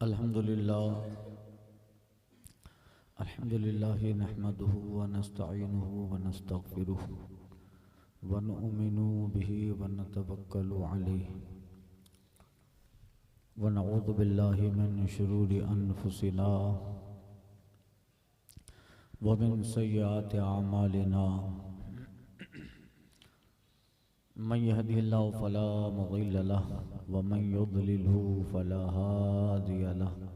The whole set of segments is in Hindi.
अल्हम्दुलिल्लाह अल्हम्दुलिल्लाहि नहमदुहु व नस्तईनुहु व नस्तगफिरुहु व नु'मिनु बिही व नतवक्कलु अलैहि व नऊज़ु बिल्लाहि मिन शुरूरि अनफुसिना व मिन सय्यिआति अमालिना मन यहदिहिल्लाहु फला मुज़िल्ल लहु व मन युज़लिलहु फला हादिय लहु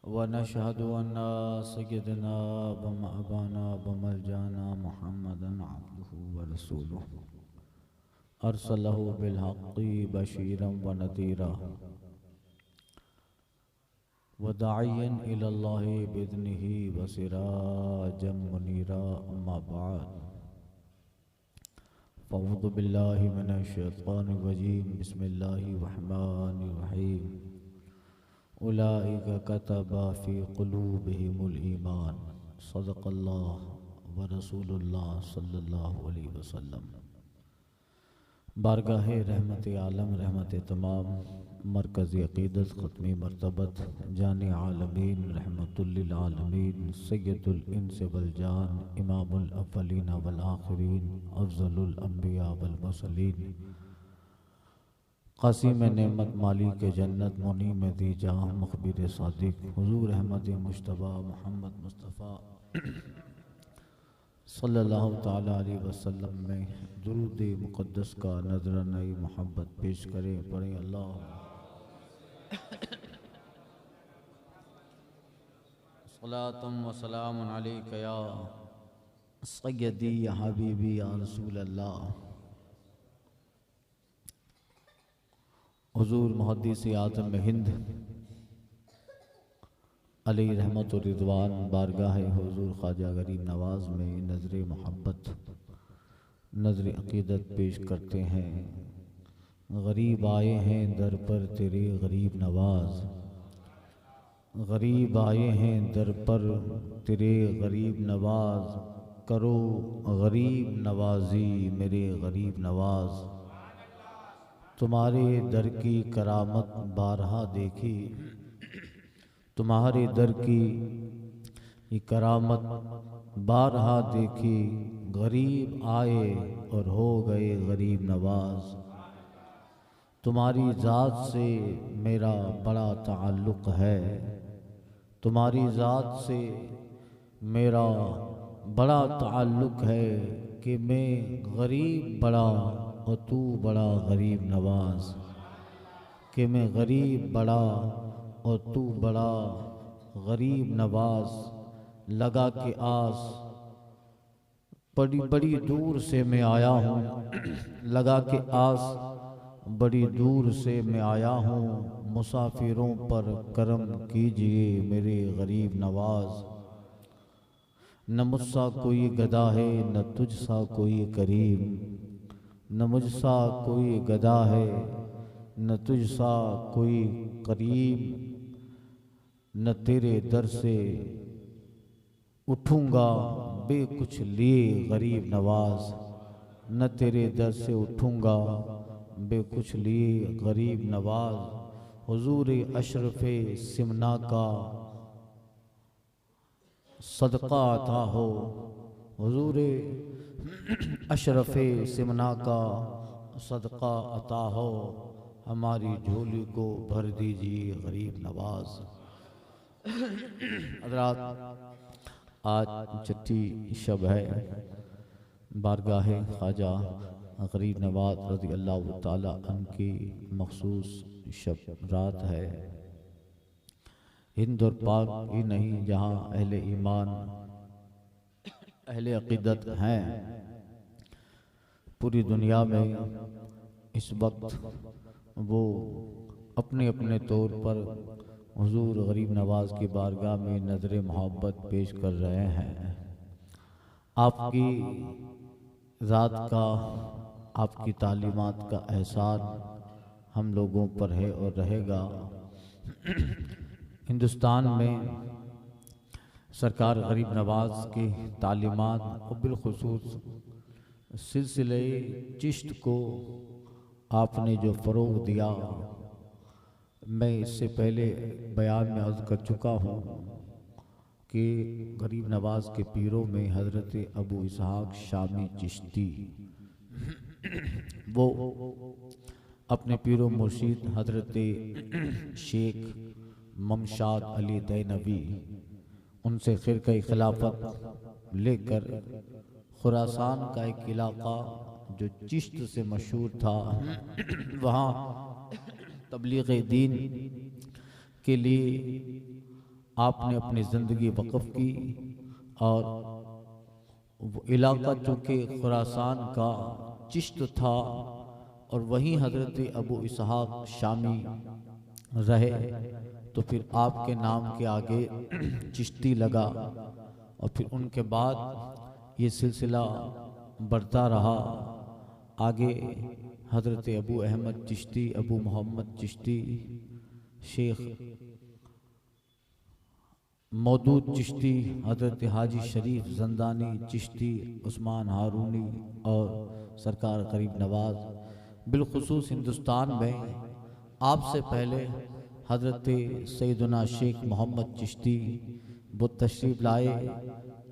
व नशहदु अन्ना सय्यदना व मअबाना व मलजाना मुहम्मदन अब्दुहु व रसूलुहु अरसलहु बिलहक़्क़ि बशीरन व नज़ीरा व दाइयन इलल्लाहि बिइज़्निहि व सिराजम मुनीरा अम्मा बअद फ़अऊज़ु बिल्लाहि मिनश शैतानिर रजीम बिस्मिल्लाहिर रहमानिर रहीम उलाइका कतबा फ़ी क़ुलूबिहिमुल ईमान सदक़ल्लाहु व रसूलुल्लाह सल्लल्लाहु अलैहि वसल्लम। बारगाहे रहमत आलम रहमत तमाम मरकज़ी अक़ीदत ख़त्मी मरतबत जाने आलमीन रहमतुल लिल आलमीन सय्यदुल इंस वल जान इमामुल अव्वलीन वल आखिरीन अफ़ज़लुल अंबिया वल मुरसलीन क़ासिम नेमत मालिक जन्नत मुनी में दी जहाँ मुख़बिर सादिक हुज़ूर अहमद मुश्तबा मोहम्मद मुस्तफ़ा सल्लल्लाहु ताला अलैहि वसल्लम में दुरूद मुक़द्दस का नज़राना मोहब्बत पेश करें। पढ़ें अल्लाह सलातुम व सलामुन अलैका या सय्यदी या हबीबी या रसूल अल्लाह। हुज़ूर मुहद्दिस आज़म हिंद अलैहि रहमत व रिज़वान बारगाह हुज़ूर ख्वाजा गरीब नवाज़ में नज़र मोहब्बत नज़र अक़ीदत पेश करते हैं। गरीब आए हैं दर पर तेरे गरीब नवाज़, गरीब आए हैं दर पर तेरे गरीब नवाज़, करो गरीब नवाज़ी मेरे गरीब नवाज़। तुम्हारे दर की करामत बारहा देखी, तुम्हारे दर की करामत बारहा देखी, गरीब आए और हो गए गरीब नवाज। तुम्हारी ज़ात से मेरा बड़ा ताल्लुक़ है, तुम्हारी ज़ात से मेरा बड़ा ताल्लुक़ है कि मैं गरीब बड़ा और तू बड़ा गरीब नवाज, कि मैं गरीब बड़ा और तू बड़ा गरीब नवाज। लगा के आस बड़ी बड़ी दूर से मैं आया हूँ, लगा के आस बड़ी दूर से मैं आया हूँ, मुसाफिरों पर करम कीजिए मेरे गरीब नवाज। न मुझसा कोई गदा है न तुझसा कोई करीम, न मुझसा कोई गदा है न तुझसा कोई करीम। न तेरे दर से उठूँगा बे कुछ लिए गरीब नवाज, न तेरे दर से उठूँगा बे कुछ लिए गरीब नवाज। हुजूर अशरफ़े सिमना का सदका अता हो, हुजूर अशरफ़े सिमना का सदका अता हो, हमारी झोली को भर दीजिए गरीब नवाज। हज़रात आज छठी शब है, बारगाह ख्वाजा गरीब नवाज रज़ी अल्लाह ताला अन्हु की मखसूस शब रात है। हिंद और पाक ही नहीं जहाँ अहले ईमान अहले अक़ीदत हैं, पूरी दुनिया में इस वक्त वो अपने अपने तौर पर हुजूर गरीब नवाज की बारगाह में नज़र मोहब्बत पेश कर रहे हैं। आपकी ज़ात का आपकी तालीमात का एहसान हम लोगों पर है और रहेगा। हिंदुस्तान में सरकार गरीब नवाज की तालीमात और बिलखुसूस सिलसिले चिश्त को आपने जो फ़रोग़ दिया, मैं इससे पहले बयान में अर्ज़ कर चुका हूँ कि गरीब नवाज के पीरों में हज़रत अबू इसहाक शामी चिश्ती वो अपने पीरों मुर्शिद हज़रत शेख ममशाद अली दैनवी उनसे फ़िरक़ा खिलाफत लेकर खुरासान का एक इलाक़ा जो चिश्त से मशहूर था वहाँ तबलीग़ दीन के लिए आपने अपनी ज़िंदगी वक़फ़ की। और वो इलाक़ा चूँकि खुरासान का चिश्त था और वहीं हज़रत अबू इसहाक शामी रहे, तो फिर आपके नाम के आगे चिश्ती लगा और फिर उनके बाद ये सिलसिला बढ़ता रहा। आगे हज़रत अबू अहमद चिश्ती, अबू मोहम्मद चिश्ती, शेख मौदूद चिश्ती, हज़रत हाजी शरीफ जंदानी चिश्ती, उस्मान हारूनी और सरकार गरीब नवाज बिलखुसूस हिंदुस्तान में आपसे पहले हज़रत सैयदना शेख मोहम्मद चिश्ती वो तशरीफ़ लाए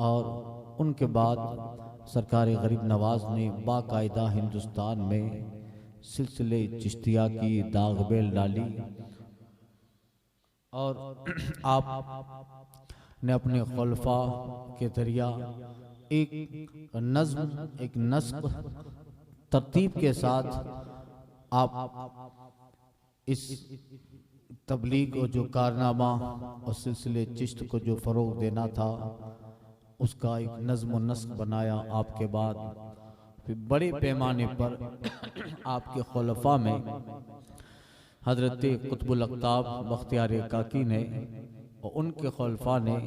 और उनके बाद सरकार गरीब नवाज ने बाकायदा हिंदुस्तान में सिलसिले चिश्तिया की दागबेल डाली और आप ने अपने खुलफा के ज़रिया एक नज़्म, एक नस्क तरतीब के साथ आप इस तबलीग और जो कारनामा और सिलसिले चिश्त को जो फ़रोग़ देना था उसका एक नज़्म व नस्क बनाया। आपके बाद फिर बड़े पैमाने पर आपके खुलफा में हज़रत कुतुबुल अक़ताब बख्तियार काकी ने और उनके खुलफा ने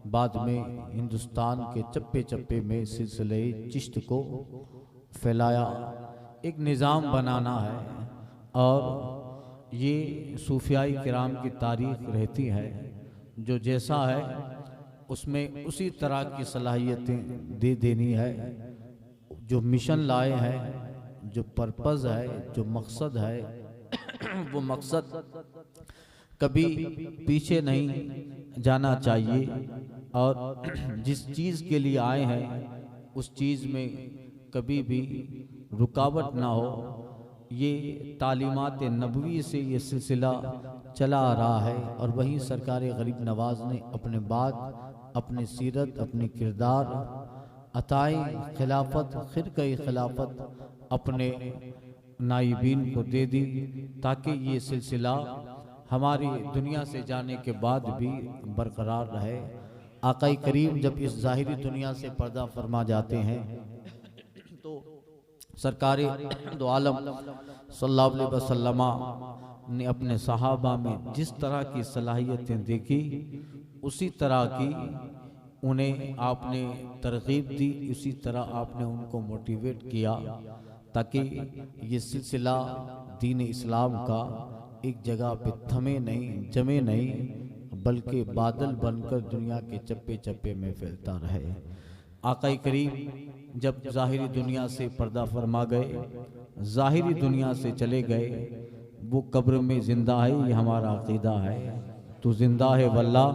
बाद में हिंदुस्तान के चप्पे चप्पे में सिलसिले चिश्त को फैलाया। एक निज़ाम बनाना है और ये सूफियाई किराम की तारीख़ रहती है, जो जैसा है उसमें उसी तरह की सलाहियतें दे देनी है। जो मिशन लाए हैं, जो पर्पज़ है, जो मकसद है वो मकसद कभी पीछे नहीं जाना चाहिए और जिस चीज़ के लिए आए हैं उस चीज़ में कभी भी रुकावट ना हो। ये तालीमात नबवी से ये सिलसिला चला आ रहा है और वहीं सरकार गरीब नवाज ने अपने बाद अपनी सीरत, अपनी किरदार, अताई खिलाफत, ख़िरक़ा खिलाफत अपने नाइबीन को दे दी ताकि ये सिलसिला हमारी दुनिया से जाने के बाद भी बरकरार रहे। आका करीम जब इस ज़ाहिरी दुनिया से पर्दा फरमा जाते हैं तो सरकार दो आलम सल्लल्लाहु अलैहि वसल्लम ने अपने सहाबा में जिस तरह की सलाहियतें देखी उसी तरह की उन्हें आपने तरगीब दी, उसी तरह आपने उनको मोटिवेट किया ताकि ये सिलसिला दीन इस्लाम का एक जगह पे थमे नहीं, जमे नहीं, बल्कि बादल बनकर दुनिया के चप्पे चप्पे में फैलता रहे। आका करीम जब ज़ाहिरी दुनिया से पर्दा फरमा गए, ज़ाहिरी दुनिया से चले गए, वो कब्र में ज़िंदा है, ये हमारा अक़ीदा है। तू ज़िंदा है वल्लाह,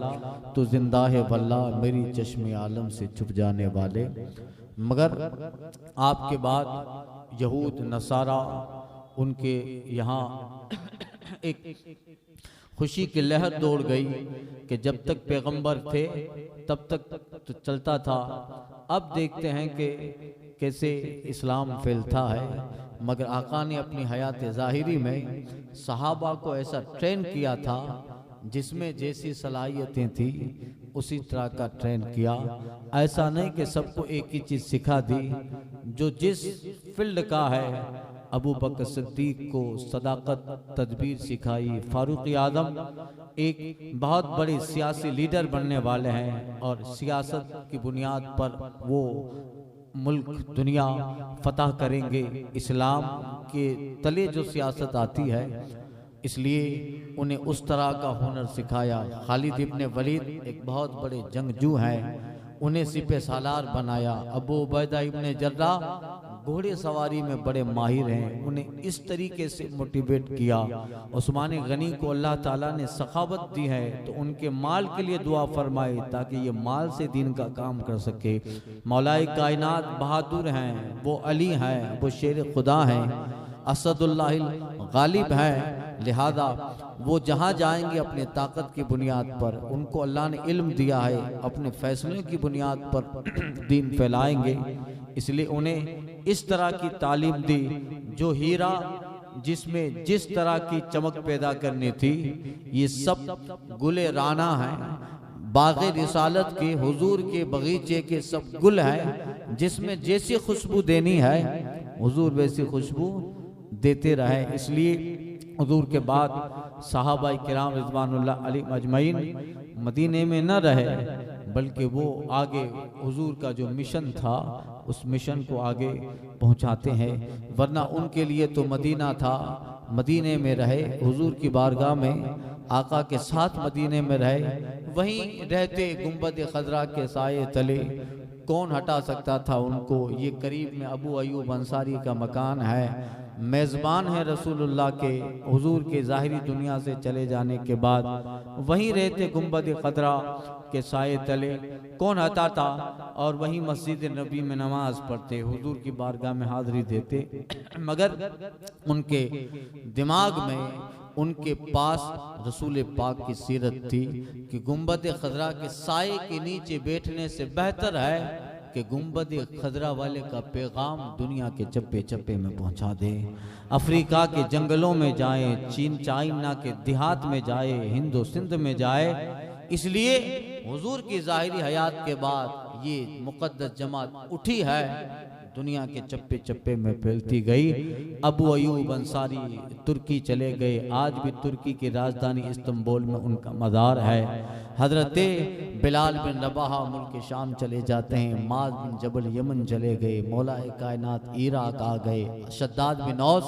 तू ज़िंदा है वल्लाह, मेरी चश्मे आलम से छुप जाने वाले। मगर आपके बाद यहूद नसारा उनके यहाँ एक खुशी की लहर दौड़ गई कि जब तक पैगंबर थे तब तक तो चलता था, अब देखते हैं कि कैसे इस्लाम फैलता है। मगर आका ने अपनी हयात ज़ाहिरी में सहाबा को ऐसा ट्रेन किया था जिसमें जैसी सलाहियतें थी उसी तरह का ट्रेन किया। ऐसा नहीं कि सबको एक ही चीज़ सिखा दी, जो जिस फील्ड का है। अबू बकर सिद्दीक को सदाकत तदबीर सिखाई, फारूक आदम एक बहुत बड़े सियासी लीडर बनने वाले हैं और सियासत की बुनियाद पर वो मुल्क दुनिया फतह करेंगे। इस्लाम के तले जो सियासत आती है, इसलिए उन्हें उस तरह का हुनर सिखाया। खालिद इब्ने वलीद एक बहुत बड़े जंगजू हैं, उन्हें सिपह सालार बनाया। अबू उबैदा इब्ने जर्राह घोड़े सवारी में बड़े माहिर हैं, उन्हें इस तरीके से मोटिवेट किया। उस्मान गनी को अल्लाह ताला ने सखावत दी है तो उनके माल के लिए दुआ फरमाए ताकि ये माल से दीन का काम कर सके। मौलाए कायनात बहादुर हैं, वो अली हैं, वो शेर खुदा हैं, असदुल्लाहिल गालिब हैं। लिहाजा वो जहाँ जाएंगे अपने ताकत की बुनियाद पर, उनको अल्लाह ने इल्म दिया है, अपने फैसलों की बुनियाद पर दीन फैलाएंगे। इसलिए उन्हें इस तरह की तालीम दी जो हीरा जिसमें जिस तरह की चमक पैदा करनी थी, ये सब गुले राना है, बाग़े रिसालत के हुजूर के बगीचे के सब गुल हैं, जिसमें जैसी खुशबू देनी है हुजूर वैसी खुशबू देते रहे। इसलिए हुजूर के बाद सहाबाए किराम रिज़वानुल्लाह अलैहिम अजमईन मदीने में न रहे, बल्कि वो आगे हुजूर का जो मिशन था उस मिशन को आगे पहुंचाते हैं। वरना उनके लिए तो मदीना था, मदीने में रहे, हुजूर की बारगाह में आका के साथ मदीने में रहे, वहीं रहते गुंबद खजरा के साये तले। कौन हटा सकता था उनको? ये करीब में अबू अयूब अंसारी का मकान है, मेज़बान है रसूलुल्लाह के, हुजूर के ज़ाहिरी दुनिया से चले जाने के बाद वहीं रहते गुंबद खदरा के साये तले। कौन हटाता? और वहीं मस्जिद नबी में नमाज पढ़ते, हुजूर की बारगाह में हाज़िरी देते। मगर उनके दिमाग में, उनके पास रसूल पाक की सीरत थी कि गुंबद खदरा के साये के नीचे बैठने से बेहतर है कि गुंबद खदरा वाले का पैगाम दुनिया के चप्पे चप्पे में पहुंचा दे। अफ्रीका के जंगलों में जाए, चीन चाइना के देहात में जाए, हिंदो सिंध में जाए। इसलिए हुजूर की ज़ाहिरी हयात के बाद ये मुक़द्दस जमात उठी है, दुनिया के चप्पे चप्पे में फैलती गई। अबू अयूब अंसारी तुर्की चले गए, आज भी तुर्की की राजधानी इस्तांबुल में उनका मज़ार है। हजरत बिलाल बिन रबाह मुल्क शाम चले जाते हैं, माज बिन जबल यमन चले गए, मौलाए कायनात इराक आ गए, शद्दाद बिन औस,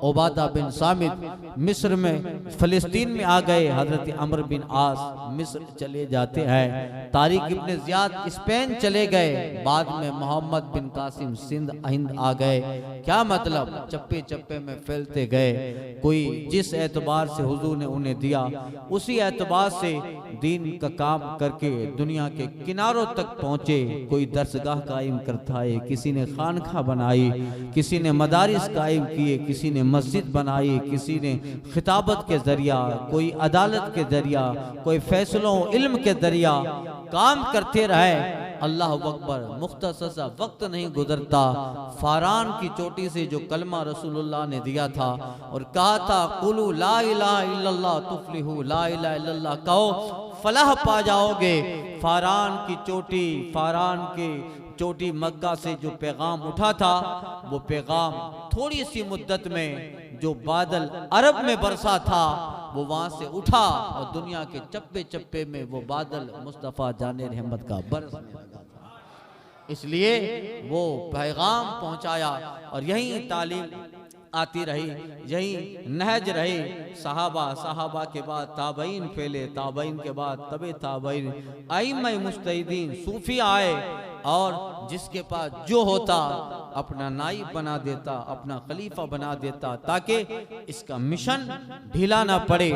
उबादा बिन सामित मिस्र में फ़लस्तीन में आ गए, हजरत अमर बिन आस मिस्र चले जाते हैं, तारिक इब्न ज़ियाद स्पेन चले गए, बाद में मोहम्मद बिन कासिम सिंध हिंद आ गए। क्या मतलब? चप्पे चप्पे में फैलते गए। कोई जिस एतबार से हुजूर ने उन्हें दिया उसी एतबार से दीन का काम करके दुनिया के किनारों तक पहुंचे। कोई दरसगाह कायम करता है, किसी ने खानखा बनाई, किसी ने मदारिस कायम किए, किसी ने मस्जिद बनाई, किसी ने खिताबत के जरिया, कोई अदालत के जरिया, कोई फैसलों इल्म के जरिया काम करते रहे। अल्लाह अकबर, मुख्तसर सा वक्त नहीं गुजरता, फारान की चोटी से जो कलमा रसूलुल्लाह ने दिया था और कहा था कुलू ला इलाहा इल्लल्लाह तुफ्लिहू, ला इलाहा इल्लल्लाह कहो फलाह पा जाओगे। फारान की चोटी, फारान के चोटी मक्का से जो पैगाम उठा था, वो पैगाम थोड़ी सी मुद्दत में जो बादल अरब में बरसा था वो वहां से उठा और दुनिया के चप्पे चप्पे में वो बादल मुस्तफ़ा जाने रहमत का बरसने लगा था। इसलिए वो पैगाम पहुंचाया और यही तालीम आती रही, यही नहज रही। सहाबा के बाद ताबईन फैले, ताबईन के बाद तबे ताबईन, आइम्मा मुस्तहिदीन सूफी आए और जिसके पास जो होता अपना नाइब बना देता, अपना खलीफा बना देता, ताकि इसका मिशन ढीला ना पड़े।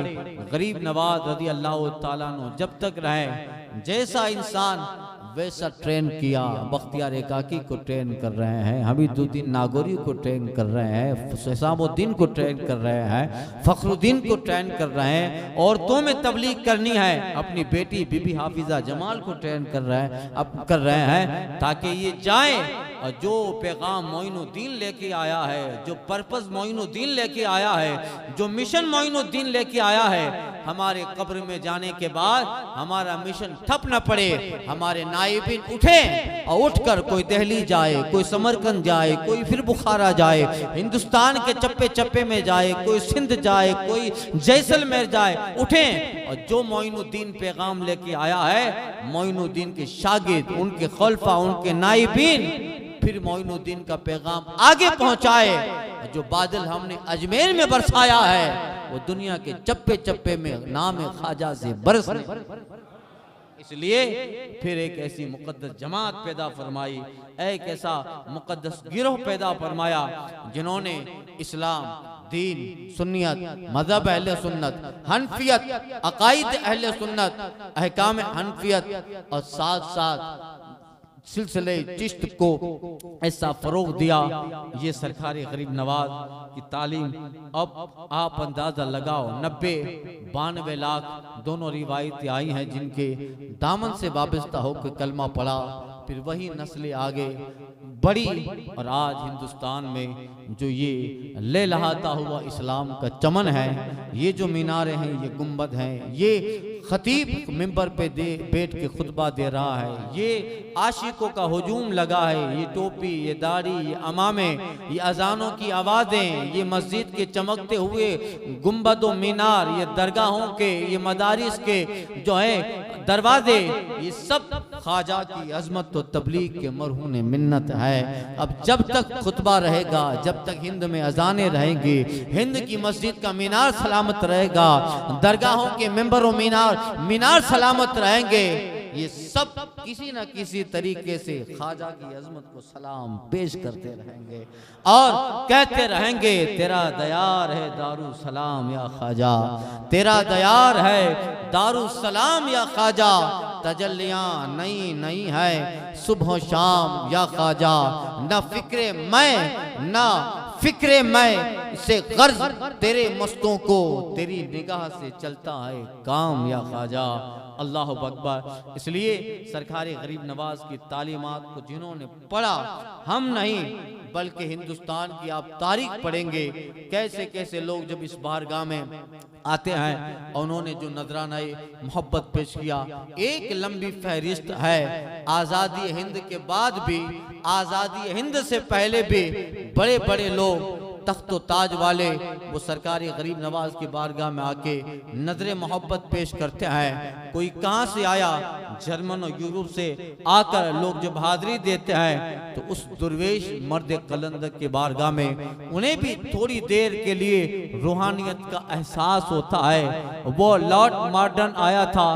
गरीब नवाज रज़ी अल्लाह ताला अन्हु जब तक रहे, जैसा इंसान वैसा ट्रेन किया। बख्तियार एकाकी को ट्रेन कर रहे हैं, हमीदुद्दीन नागौरी को ट्रेन कर रहे हैं, हिसामुद्दीन को ट्रेन कर रहे हैं, फखरुद्दीन को ट्रेन कर रहे हैं। औरतों में तबलीग करनी है, अपनी बेटी बीबी हाफिजा जमाल को ट्रेन कर रहे हैं ताकि ये जाए और जो पैगाम मोइनुद्दीन लेके आया है, जो पर्पस मोइनुद्दीन लेके आया है, जो मिशन मोइनुद्दीन लेके आया है, हमारे कब्र में जाने के बाद हमारा मिशन ठप न पड़े। हमारे नाइबिन उठे और उठकर कोई दिल्ली जाए, कोई समरकंद जाए, कोई फिर बुखारा जाए, हिंदुस्तान के चप्पे चप्पे में जाए, कोई सिंध जाए, कोई जैसलमेर जाए, उठे और जो मोइनुद्दीन पैगाम लेके आया है, मोइनुद्दीन के शागिर्द, उनके खलीफा, उनके नाइबिन फिर मोइनुद्दीन का पैगाम आगे पहुंचाए। जो बादल हमने अजमेर में बरसाया है वो दुनिया के चप्पे चप्पे में नाम ख्वाजा से बरसने। इसलिए फिर एक ऐसी मुकद्दस जमात पैदा फरमाई, एक ऐसा मुकद्दस गिरोह पैदा फरमाया जिन्होंने इस्लाम, दीन, सुन्नियत, मजहब अहले सुन्नत, हनफियत, अकायद अहले सुन्नत, अहकाम हनफियत और साथ साथ सिलसिले चिश्त को ऐसा फरोग दिया। ये सरकारी गरीब नवाज की तालीम, अब आप अंदाजा लगाओ 90-92 लाख दोनों रिवायतें आई हैं जिनके दामन से वाबस्ता होकर कलमा पड़ा, फिर वही नस्लें आगे बड़ी और आज हिंदुस्तान में जो ये ले लहाता हुआ इस्लाम का चमन है, ये जो मीनारें हैं, ये गुंबद हैं, ये खतीब मिंबर पे बैठ के खुतबा दे रहा है, ये आशिकों का हुजूम लगा है, ये टोपी, ये दाढ़ी, ये अमामे, ये अजानों की आवाज़ें, ये मस्जिद के चमकते हुए गुंबद व मीनार, ये दरगाहों के, ये मदारिस के जो है दरवाजे, ये सब ख्वाजा की अजमत तो तबलीग के मरहून मिन्नत है। अब जब तक खुतबा रहेगा, जब तक हिंद में अजाने रहेंगी, हिंद की मस्जिद का मीनार सलामत रहेगा, दरगाहों के मिंबर व मीनार सलामत रहेंगे, ये सब किसी न किसी तरीके से ख्वाजा की अजमत को सलाम पेश करते रहेंगे और कहते रहेंगे, तेरा दयार है दारू सलाम या ख्वाजा, तेरा दयार है दारू सलाम या ख्वाजा, तजल्लियां नई नई है सुबह शाम या ख्वाजा, न फिक्रे मैं न फिक्रे मैं से गर्ज तेरे मस्तों को, तेरी निगाह से चलता है काम या ख्वाजा। अल्लाह अकबर। इसलिए सरकारी गरीब नवाज की तालीमात को जिन्होंने पढ़ा, हम नहीं बल्कि हिंदुस्तान की आप तारीख पढ़ेंगे, कैसे कैसे लोग जब इस बारगाह में आते हैं और उन्होंने जो नजराना मोहब्बत पेश किया, एक लंबी फहरिस्त है। आज़ादी हिंद के बाद भी, आज़ादी हिंद से पहले भी बड़े बड़े लोग तख्त ताज वाले वो सरकारी गरीब नवाज की बारगाह में आके नजर मोहब्बत पेश करते हैं। कोई कहाँ से आया, जर्मन और यूरोप से आकर लोग जब हाजिरी देते हैं तो उस दुर्वेश मर्द कलंदर के बारगाह में उन्हें भी थोड़ी देर के लिए रूहानियत का एहसास होता है। वो लॉर्ड मॉर्डन आया था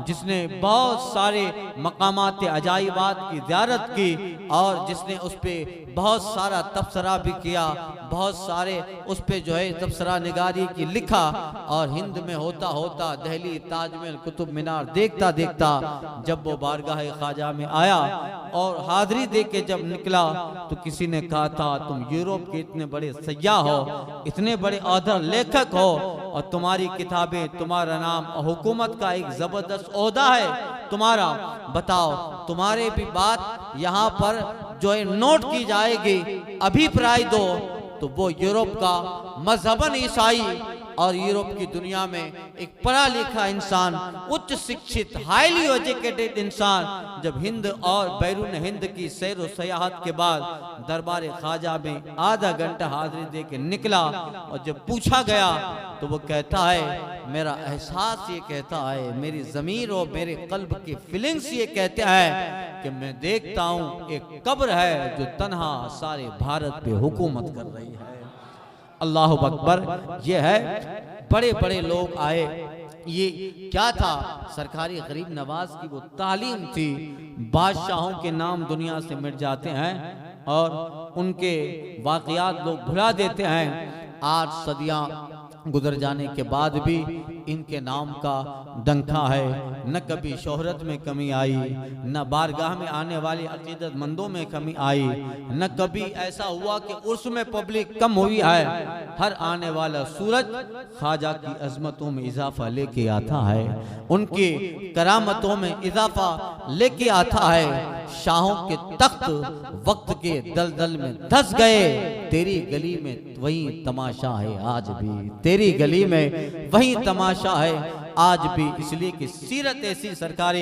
जिसने बहुत सारे मकामात अजाइबात की ज़ियारत की और जिसने उस पर बहुत सारा तबसरा भी किया, बहुत सारे उस पे जो है तबसरा निगारी की लिखा। और हिंद में होता होता दिल्ली ताजमहल कुतुब मीनार देखता देखता जब वो बारगाह ख्वाजा में आया और हाजिरी दे के जब निकला तो किसी ने कहा था, तुम यूरोप के इतने बड़े सयाह हो, इतने बड़े औहदा लेखक हो और तुम्हारी किताबें, तुम्हारा नाम और हुकूमत का एक जबरदस्त ओहदा है तुम्हारा, बताओ तुम्हारे भी बात यहाँ पर जो है नोट की जाएगी, अभिप्राय दो। तो वो यूरोप का मजहबन ईसाई और यूरोप की दुनिया में एक पढ़ा लिखा इंसान, उच्च शिक्षित, हाईली एजुकेटेड इंसान जब हिंद और बैरून हिंद की सैर व सयाहत के बाद दरबार ख्वाजा में आधा घंटा हाजिरी दे के निकला और जब पूछा गया तो वो कहता है, मेरा एहसास ये कहता है, मेरी ज़मीर और मेरे कल्ब की फीलिंग्स ये कहते हैं कि मैं देखता हूँ एक कब्र है जो तन्हा सारे भारत पे हुकूमत कर रही है। अल्लाह अकबर। ये है बड़े बड़े लोग आए। ये क्या था? सरकारी गरीब नवाज की वो तालीम थी। बादशाहों के नाम दुनिया से मिट जाते हैं और उनके वाक़यात लोग भुला देते हैं। 8 सदियां गुजर जाने के बाद भी इनके नाम का डंका है। न कभी शोहरत में कमी आई, न बारगाह में आने वाले अकीदतमंदों में कमी आई, न कभी ऐसा हुआ कि उर्स में पब्लिक कम हुई है। हर आने वाला सूरज ख्वाजा की अजमतों में इजाफा लेके आता है, उनकी करामतों में इजाफा लेके आता है। शाहों के तख्त वक्त के दलदल में धस गए, तेरी गली में वही तमाशा है आज भी, तेरी गली में वही तमाशा है आज भी। इसलिए कि सीरत ऐसी सरकारी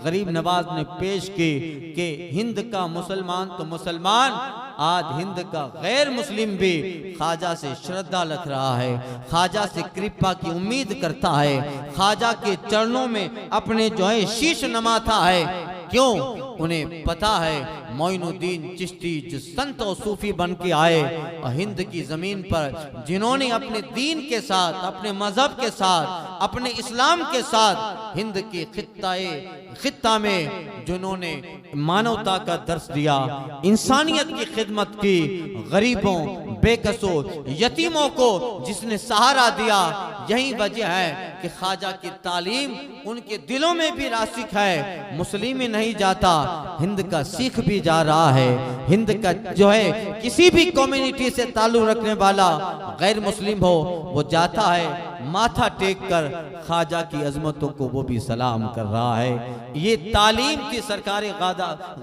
गरीब नवाज ने पेश की कि हिंद का मुसलमान तो मुसलमान, आज हिंद का गैर मुस्लिम भी ख्वाजा से श्रद्धा रख रहा है, ख्वाजा से कृपा की उम्मीद करता है, ख्वाजा के चरणों में अपने जो है शीश नमाता है। क्यों? उन्हें पता है मोइनुद्दीन चिश्ती जो संत और सूफी बन के आए और हिंद की जमीन पर जिन्होंने अपने दीन के साथ, अपने मजहब के साथ, अपने इस्लाम के साथ हिंद की खित्ता में जिन्होंने मानवता का दर्स दिया, इंसानियत की खिदमत की, गरीबों, बेकसों, यतीमों को जिसने सहारा दिया, यही वजह है कि ख्वाजा की तालीम उनके दिलों में भी रासिक है। मुस्लिम ही नहीं जाता, हिंद का सिख भी जा रहा है। हिंद का जो है किसी भी कम्युनिटी से ताल्लुक रखने वाला गैर मुस्लिम हो, वो जाता है, माथा टेक कर ख्वाजा की अजमतों को वो भी सलाम कर रहा है। ये तालीम थी सरकार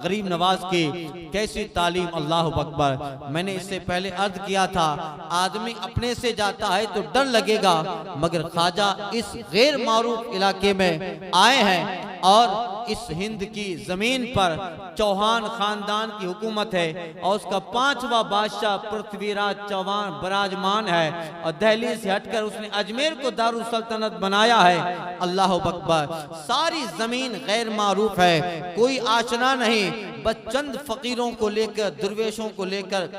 गरीब नवाज की। कैसी तालीम, अल्लाह अकबर। मैंने इससे पहले अर्ज किया था, आदमी अपने से जाता है तो डर लगेगा, मगर ख्वाजा इस गैर मारूफ इलाके में आए हैं और इस हिंद की जमीन पर चौहान खानदान की हुकूमत है और उसका 5वां बादशाह पृथ्वीराज चौहान विराजमान है और दिल्ली से हटकर उसने अजमेर को दारुल सल्तनत बनाया है। अल्लाह अकबर। सारी जमीन गैर मारूफ है, कोई आशना नहीं, बस चंद फकीरों को लेकर, दुर्वेशों को लेकर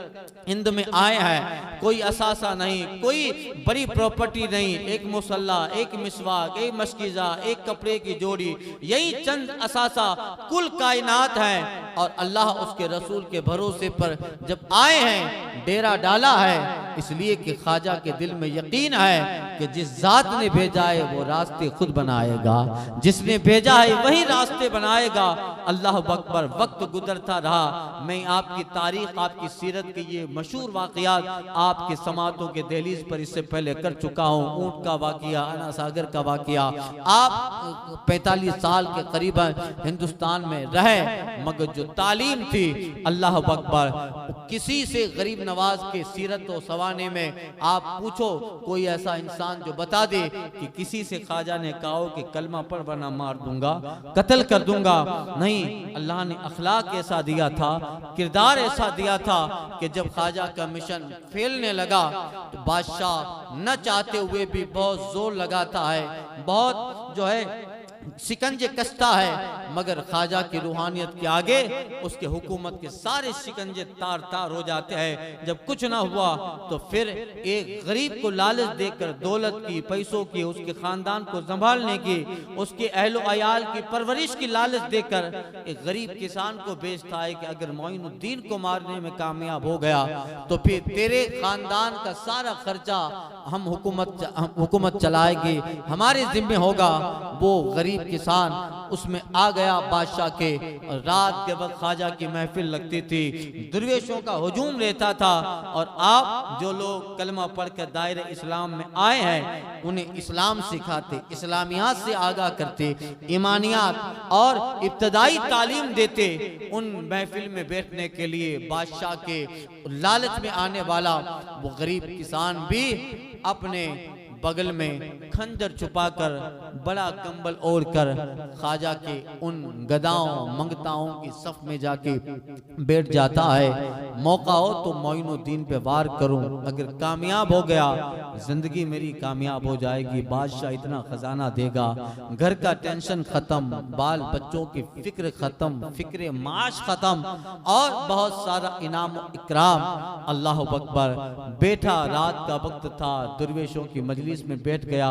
हिंद में आए हैं। कोई असासा नहीं, कोई बड़ी प्रॉपर्टी नहीं, एक मुसल्ला, एक मिसवाक, एक मस्कीजा, एक कपड़े की जोड़ी, यही चंद असासा कुल कायनात है। और अल्लाह उसके रसूल के भरोसे पर जब आए हैं, डेरा डाला है, इसलिए कि ख्वाजा के दिल में यकीन है कि जिस जात ने भेजा है वो रास्ते खुद बनाएगा, जिसने भेजा है वही रास्ते बनाएगा। अल्लाह अकबर। वक्त गुजरता रहा, मैं आपकी तारीख, आपकी सीरत के ये मशहूर वाकयात आपके समातों के दहलीज पर इससे पहले कर चुका हूँ। ऊंट का वाकया, अन्ना सागर का वाकया। आप 45 साल के करीब हिंदुस्तान में रहे, मगर जो तालीम थी, अल्लाह अकबर, किसी से गरीब नवाज के सीरत और सवाने में आप पूछो, कोई ऐसा इंसान जो बता दे कि किसी से ख्वाजा ने कहा कि कलमा पढ़ वरना मार दूंगा, कत्ल कर दूंगा। नहीं, अल्लाह ने अखलाक ऐसा दिया था, किरदार ऐसा दिया था कि जब ख्वाजा का मिशन फैलने लगा तो बादशाह न चाहते हुए भी बहुत जोर लगाता है, बहुत जो है शिकंजे कसता है, मगर ख्वाजा की रूहानियत के आगे उसके हुकूमत के सारे शिकंजे तार तार हो जाते हैं। जब कुछ ना हुआ तो फिर एक गरीब को लालच देकर, दौलत की, पैसों की, उसके खानदान को संभालने की, उसके अहलो अयाल की परवरिश की लालच देकर एक गरीब किसान को बेचता है कि अगर मोइनुद्दीन को मारने में कामयाब हो गया तो फिर तेरे खानदान का सारा खर्चा हम हुकूमत चलाएगी, हमारे जिम्मे होगा। वो गरीब किसान उसमें आ गया बादशाह के। रात के वक्त ख्वाजा की महफिल लगती थी, दुर्वेशों का हुजूम रहता था, और आप जो लोग कलमा पढ़कर दायरे इस्लाम में आए हैं उन्हें इस्लाम सिखाते, इस्लामियात से आगाह करते, ईमानियात और इब्तदाई तालीम देते। उन महफिल में बैठने के लिए बादशाह के लालच में आने वाला वो गरीब किसान भी अपने बगल में खंजर छुपाकर, बड़ा कंबल ओढ़कर ख्वाजा के उन गदाओं मंगताओं की सफ में जाके बैठ जाता है। मौका हो तो मोइनुद्दीन पे वार करूं, अगर कामयाब हो गया जिंदगी मेरी कामयाब हो जाएगी, बादशाह इतना खजाना देगा, घर का टेंशन खत्म, बाल बच्चों की फिक्र खत्म, फिक्र माश खत्म, और बहुत सारा इनाम इकराम। अल्लाह अकबर। बैठा, रात का वक्त था, दुर्वेशों की मजलिस में बैठ गया,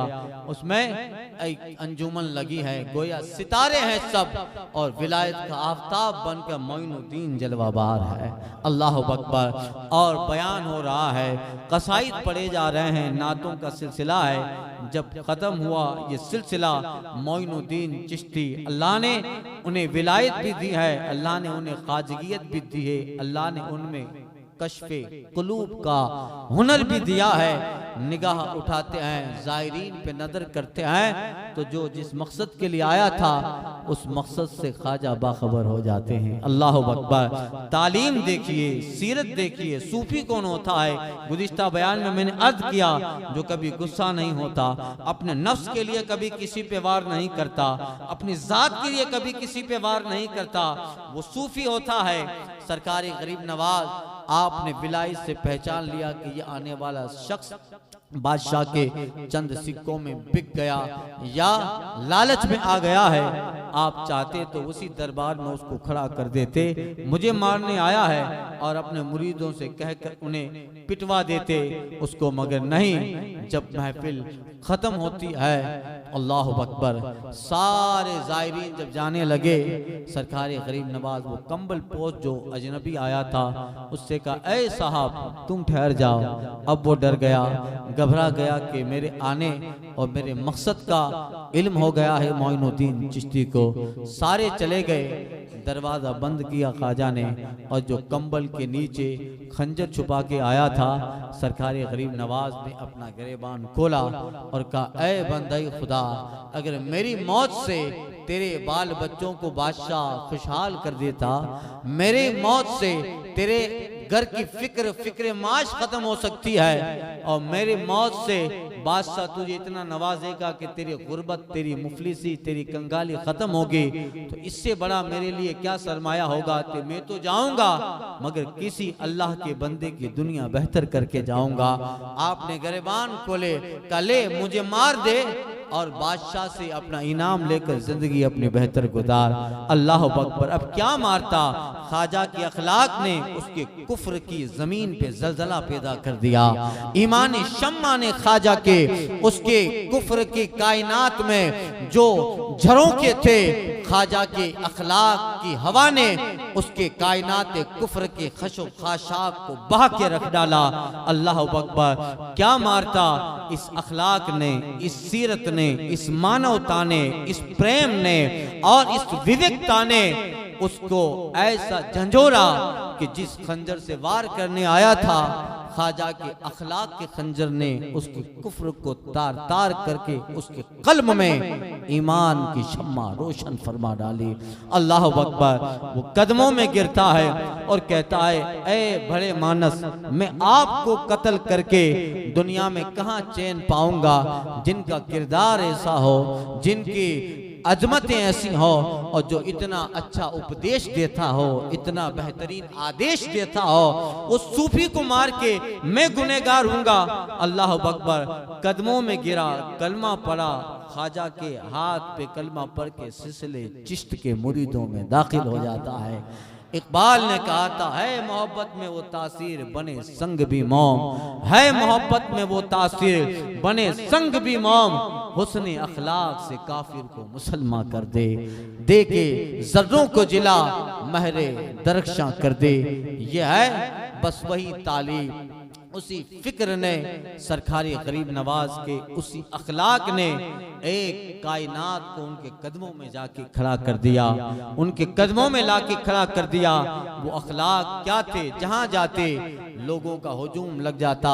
उसमें एक अंजुमन लगी है, गोया सितारे हैं सब, और विलायत का आफताब बनकर मोइनुद्दीन जलवाबार है। अल्लाह अकबर। और बयान हो रहा है, कसाइद पढ़े जा रहे हैं, नातों का सिलसिला है। जब खत्म हुआ ये सिलसिला, मोइनुद्दीन चिश्ती, अल्लाह ने उन्हें विलायत भी दी है, अल्लाह ने उन्हें ख्वाजगियत भी दी है, अल्लाह ने उनमें कश्फे कुलूब का हुनर भी दिया है। निगाह उठाते हैं, जायरीन पे नजर करते हैं, तो जो जिस मकसद के लिए आया था उस मकसद से ख्वाजा बाखबर हो जाते हैं। अल्लाह अकबर। तालीम देखिए, सीरत देखिए, सूफी कौन होता है। गुज़िश्ता बयान में मैंने अर्ज किया, जो कभी गुस्सा नहीं होता, अपने नफ्स के लिए कभी किसी पे वार नहीं करता, अपनी जात के लिए कभी किसी पे वार नहीं करता, वो सूफी होता है। सरकारी गरीब नवाज आपने विलायत से पहचान लिया कि ये आने वाला शख्स बादशाह के चंद सिक्कों में बिक गया या लालच में आ गया है, आप चाहते तो उसी दरबार में उसको खड़ा कर देते, मुझे मारने आया है और अपने मुरीदों से कहकर उन्हें पिटवा देते उसको, मगर नहीं। जब महफिल खत्म होती है, अल्लाह अकबर, सारे ज़ायरीन जब जाने लगे, सरकार गरीब नवाज वो कंबल पोश जो अजनबी आया था उससे कहा, ऐ साहब तुम ठहर जाओ। अब वो डर गया, घबरा गया कि मेरे आने और मेरे मकसद का इल्म हो गया है मोइनुद्दीन चिश्ती को। सारे चले गए, दरवाज़ा बंद किया ख्वाजा ने, और जो कंबल के नीचे खंजर छुपा के आया था, सरकार गरीब नवाज ने अपना गिरेबान खोला और कहा, ऐ बंदे खुदा, अगर मेरी मौत से तेरे बाल बच्चों को बादशाह खुशहाल कर देता, मेरे मौत से तेरे घर की फिक्र माश खत्म हो सकती है, और मेरी मौत से बादशाह तुझे इतना नवाजेगा कि तेरी गुर्बत, तेरी मुफलिसी, तेरी कंगाली खत्म होगी, तो इससे बड़ा मेरे लिए क्या सरमाया होगा कि मैं तो जाऊंगा मगर किसी अल्लाह के बंदे की दुनिया बेहतर करके जाऊंगा। आपने गिरबान खोले, कले मुझे मार दे और बादशाह से अपना इनाम लेकर जिंदगी अपनी बेहतर गुजार। अल्लाह अकबर। अब क्या मारता, ख्वाजा के अखलाक ने उसके कुफ्र की जमीन पे जलजला पैदा कर दिया। ईमान शम्मा ने ख्वाजा के उसके कुफ्र की कायनात में जो झरोखे थे, ख्वाजा के अखलाक की हवा ने उसके कायनात कुफ्र के खशो खाशाब को बहा के रख डाला। अल्लाह अकबर। क्या मारता, इस अखलाक ने, इस सीरत ने, इस मानवता ने, इस प्रेम ने और इस विवेकता ने उसको ऐसा झंझोरा कि जिस खंजर से वार करने आया था, ख्वाजा के अखलाक के खंजर ने उसके कुफ्र को तार तार करके उसके कल्ब में ईमान की शम्मा रोशन फरमा डाली। अल्लाह अकबर। वो कदमों में गिरता है और कहता है, ए बड़े मानस, मैं आपको कत्ल करके दुनिया में कहाँ चैन पाऊंगा, जिनका किरदार ऐसा हो, जिनकी अजमतें ऐसी हो और जो इतना अच्छा उपदेश देता हो, इतना बेहतरीन आदेश देता हो, उस सूफी को मार के मैं गुनहगार हूँगा। अल्लाह अकबर। कदमों में गिरा, कलमा पड़ा, ख्वाजा के हाथ पे कलमा पढ़ के सिलसिले चिश्त के मुरीदों में दाखिल हो जाता है। इकबाल ने कहा था, है मोहब्बत में वो तासीर बने संग भी मोम, है मोहब्बत में वो तासीर बने संग भी मोम, हुस्न अखलाक से काफिर को मुसलमान कर दे, दे के जर्रों को जिला महरे दरख्शां कर दे। ये है बस वही तालीम, उसी फिक्र ने, सरकारी गरीब नवाज के उसी अखलाक ने एक कायनात को उनके कदमों में जाके खड़ा कर दिया, उनके कदमों में लाके खड़ा कर दिया। वो अखलाक क्या थे, जहां जाते लोगों का हुजूम लग जाता।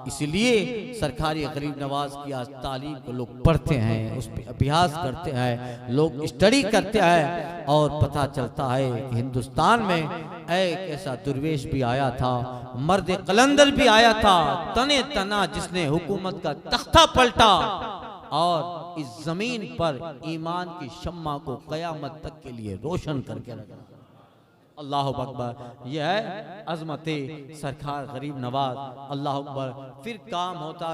इसलिए सरकारी गरीब नवाज की आज तालीम को लोग पढ़ते हैं, उस पर अभ्यास करते हैं, लोग स्टडी करते हैं और पता चलता है कि हिंदुस्तान में एक ऐसा दुर्वेश भी आया था, मर्द कलंदर भी आया था, तने तना, जिसने हुकूमत का तख्ता पलटा और इस जमीन पर ईमान की शम्मा को कयामत तक के लिए रोशन करके रखा। अल्लाह अकबर। यह है अजमते सरकार गरीब नवाज। अल्लाह अकबर। फिर काम होता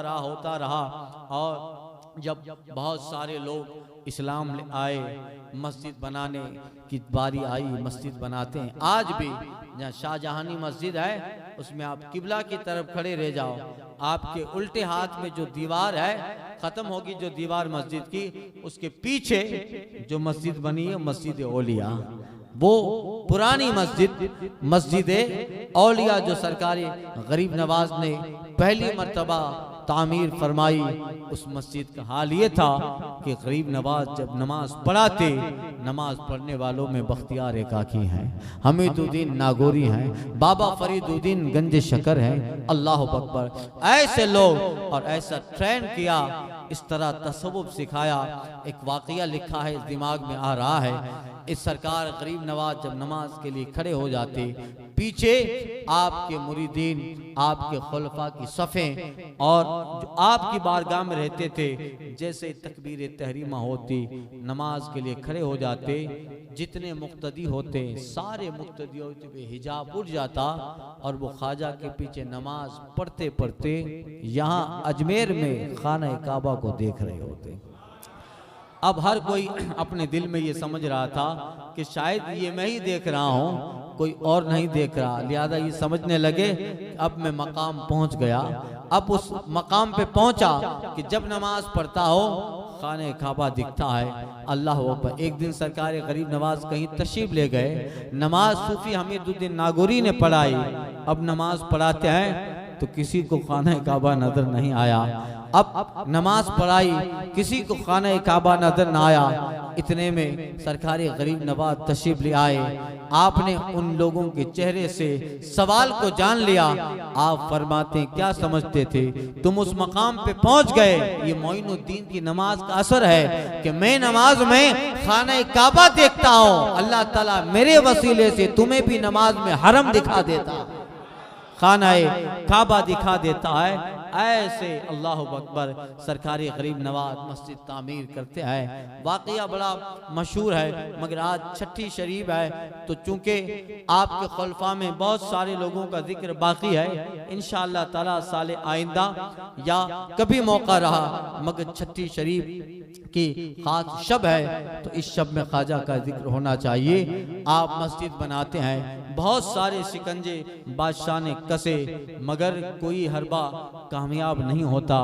रहा और जब बहुत सारे लोग इस्लाम ले आए, मस्जिद बनाने की बारी आई, मस्जिद बनाते हैं। आज भी जहाँ शाहजहानी मस्जिद है उसमें आप किबला की तरफ खड़े रह जाओ, आपके उल्टे हाथ में जो दीवार है, खत्म होगी जो दीवार मस्जिद की, उसके पीछे जो मस्जिद बनी है मस्जिद औलिया, वो पुरानी मस्जिद औलिया जो सरकारी गरीब नवाज ने पहली मर्तबा तामीर फरमाई, उस मस्जिद का हाल ये था कि गरीब नवाज जब नमाज पढ़ाते, नमाज पढ़ने वालों में बख्तियार एकाकी हैं, हमीदुद्दीन नागौरी हैं, बाबा फरीदुद्दीन गंज शकर हैं। अल्लाह अकबर। ऐसे लोग और ऐसा ट्रेन किया, इस तरह तसव्वुफ सिखाया। एक वाकया लिखा है, दिमाग में आ रहा है। इस सरकार गरीब नवाज जब नमाज के लिए खड़े हो जाते, पीछे आपके मुरीदीन, आपके खुलफा की सफ़ें और जो आपकी बारगाह में रहते थे, जैसे तकबीर तहरीमा होती, नमाज के लिए खड़े हो जाते, जितने मुक्तदी होते सारे मुक्तदी होते हुए हिजाब उड़ जाता और वो ख्वाजा के पीछे नमाज पढ़ते पढ़ते यहाँ अजमेर में खाना काबा को देख रहे होते। अब हर कोई अपने दिल में ये समझ रहा था कि शायद ये मैं ही देख रहा हूँ, कोई और नहीं देख रहा, लिहाजा ये समझने लगे अब मैं मकाम पहुँच गया। अब उस मकाम पे पहुँचा कि जब नमाज पढ़ता हो खाने काबा दिखता है। अल्लाह अकबर। एक दिन सरकार गरीब नवाज कहीं तशरीफ ले गए, नमाज सूफी हमीदुद्दीन नागौरी ने पढ़ाई। अब नमाज पढ़ाते हैं तो किसी को खाना काबा नजर नहीं आया। अब नमाज पढ़ाई, किसी को खाना काबा नजर ना आया। इतने में सरकारी गरीब नवाज तशरीफ ले आए। आपने उन लोगों के चेहरे से सवाल को जान लिया। आप फरमाते क्या समझते थे, तुम उस मकाम पे पहुंच गए, ये मोइनुद्दीन की नमाज का असर है कि मैं नमाज में खाना काबा देखता हूँ, अल्लाह ताला मेरे वसीले से तुम्हें भी नमाज में हरम दिखा देता, खाना काबा दिखा देता है। ऐसे अल्लाह अकबर सरकारी गरीब नवाज मस्जिद तामीर करते हैं। वाकया बड़ा मशहूर है, मगर आज छठी शरीफ है तो चूंकि आपके खुलफा में बहुत सारे लोगों का जिक्र बाकी है, इंशाअल्लाह ताला साले आइंदा या कभी मौका रहा, मगर छठी शरीफ की खास शब है तो इस शब में ख्वाजा का जिक्र होना चाहिए। आप मस्जिद बनाते हैं, बहुत सारे शिकंजे बादशाह ने कसे, मगर कोई हरबा कामयाब नहीं होता।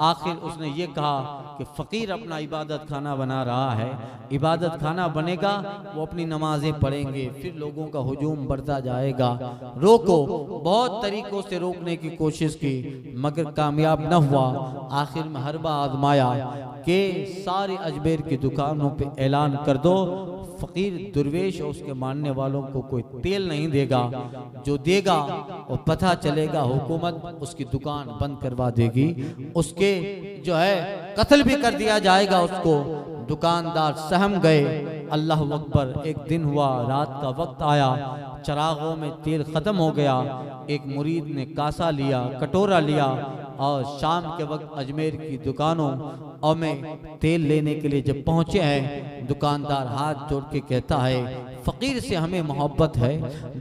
आखिर उसने ये कहा कि फ़कीर अपना इबादत खाना बना रहा है, इबादत खाना बनेगा वो अपनी नमाजें पढ़ेंगे, फिर लोगों का हुजूम बढ़ता जाएगा, रोको। बहुत तरीकों से रोकने की कोशिश की मगर कामयाब न हुआ। आखिर में हरबा आजमाया कि सारे अजमेर की दुकानों पे ऐलान कर दो फ़कीर दुर्वेश और उसके मानने वालों को कोई तेल नहीं देगा, जो देगा वो पता चलेगा हुकूमत उसकी दुकान बंद करवा देगी, उसके जो है कत्ल भी कर दिया जाएगा उसको। दुकानदार सहम गए। अल्लाह अकबर। एक दिन हुआ, रात का वक्त आया, चरागों में तेल ख़त्म हो गया। एक मुरीद ने कासा लिया, कटोरा लिया और शाम के वक्त अजमेर की दुकानों और में तेल लेने के लिए जब पहुंचे हैं, दुकानदार हाथ जोड़ के कहता है फ़कीर से हमें मोहब्बत है,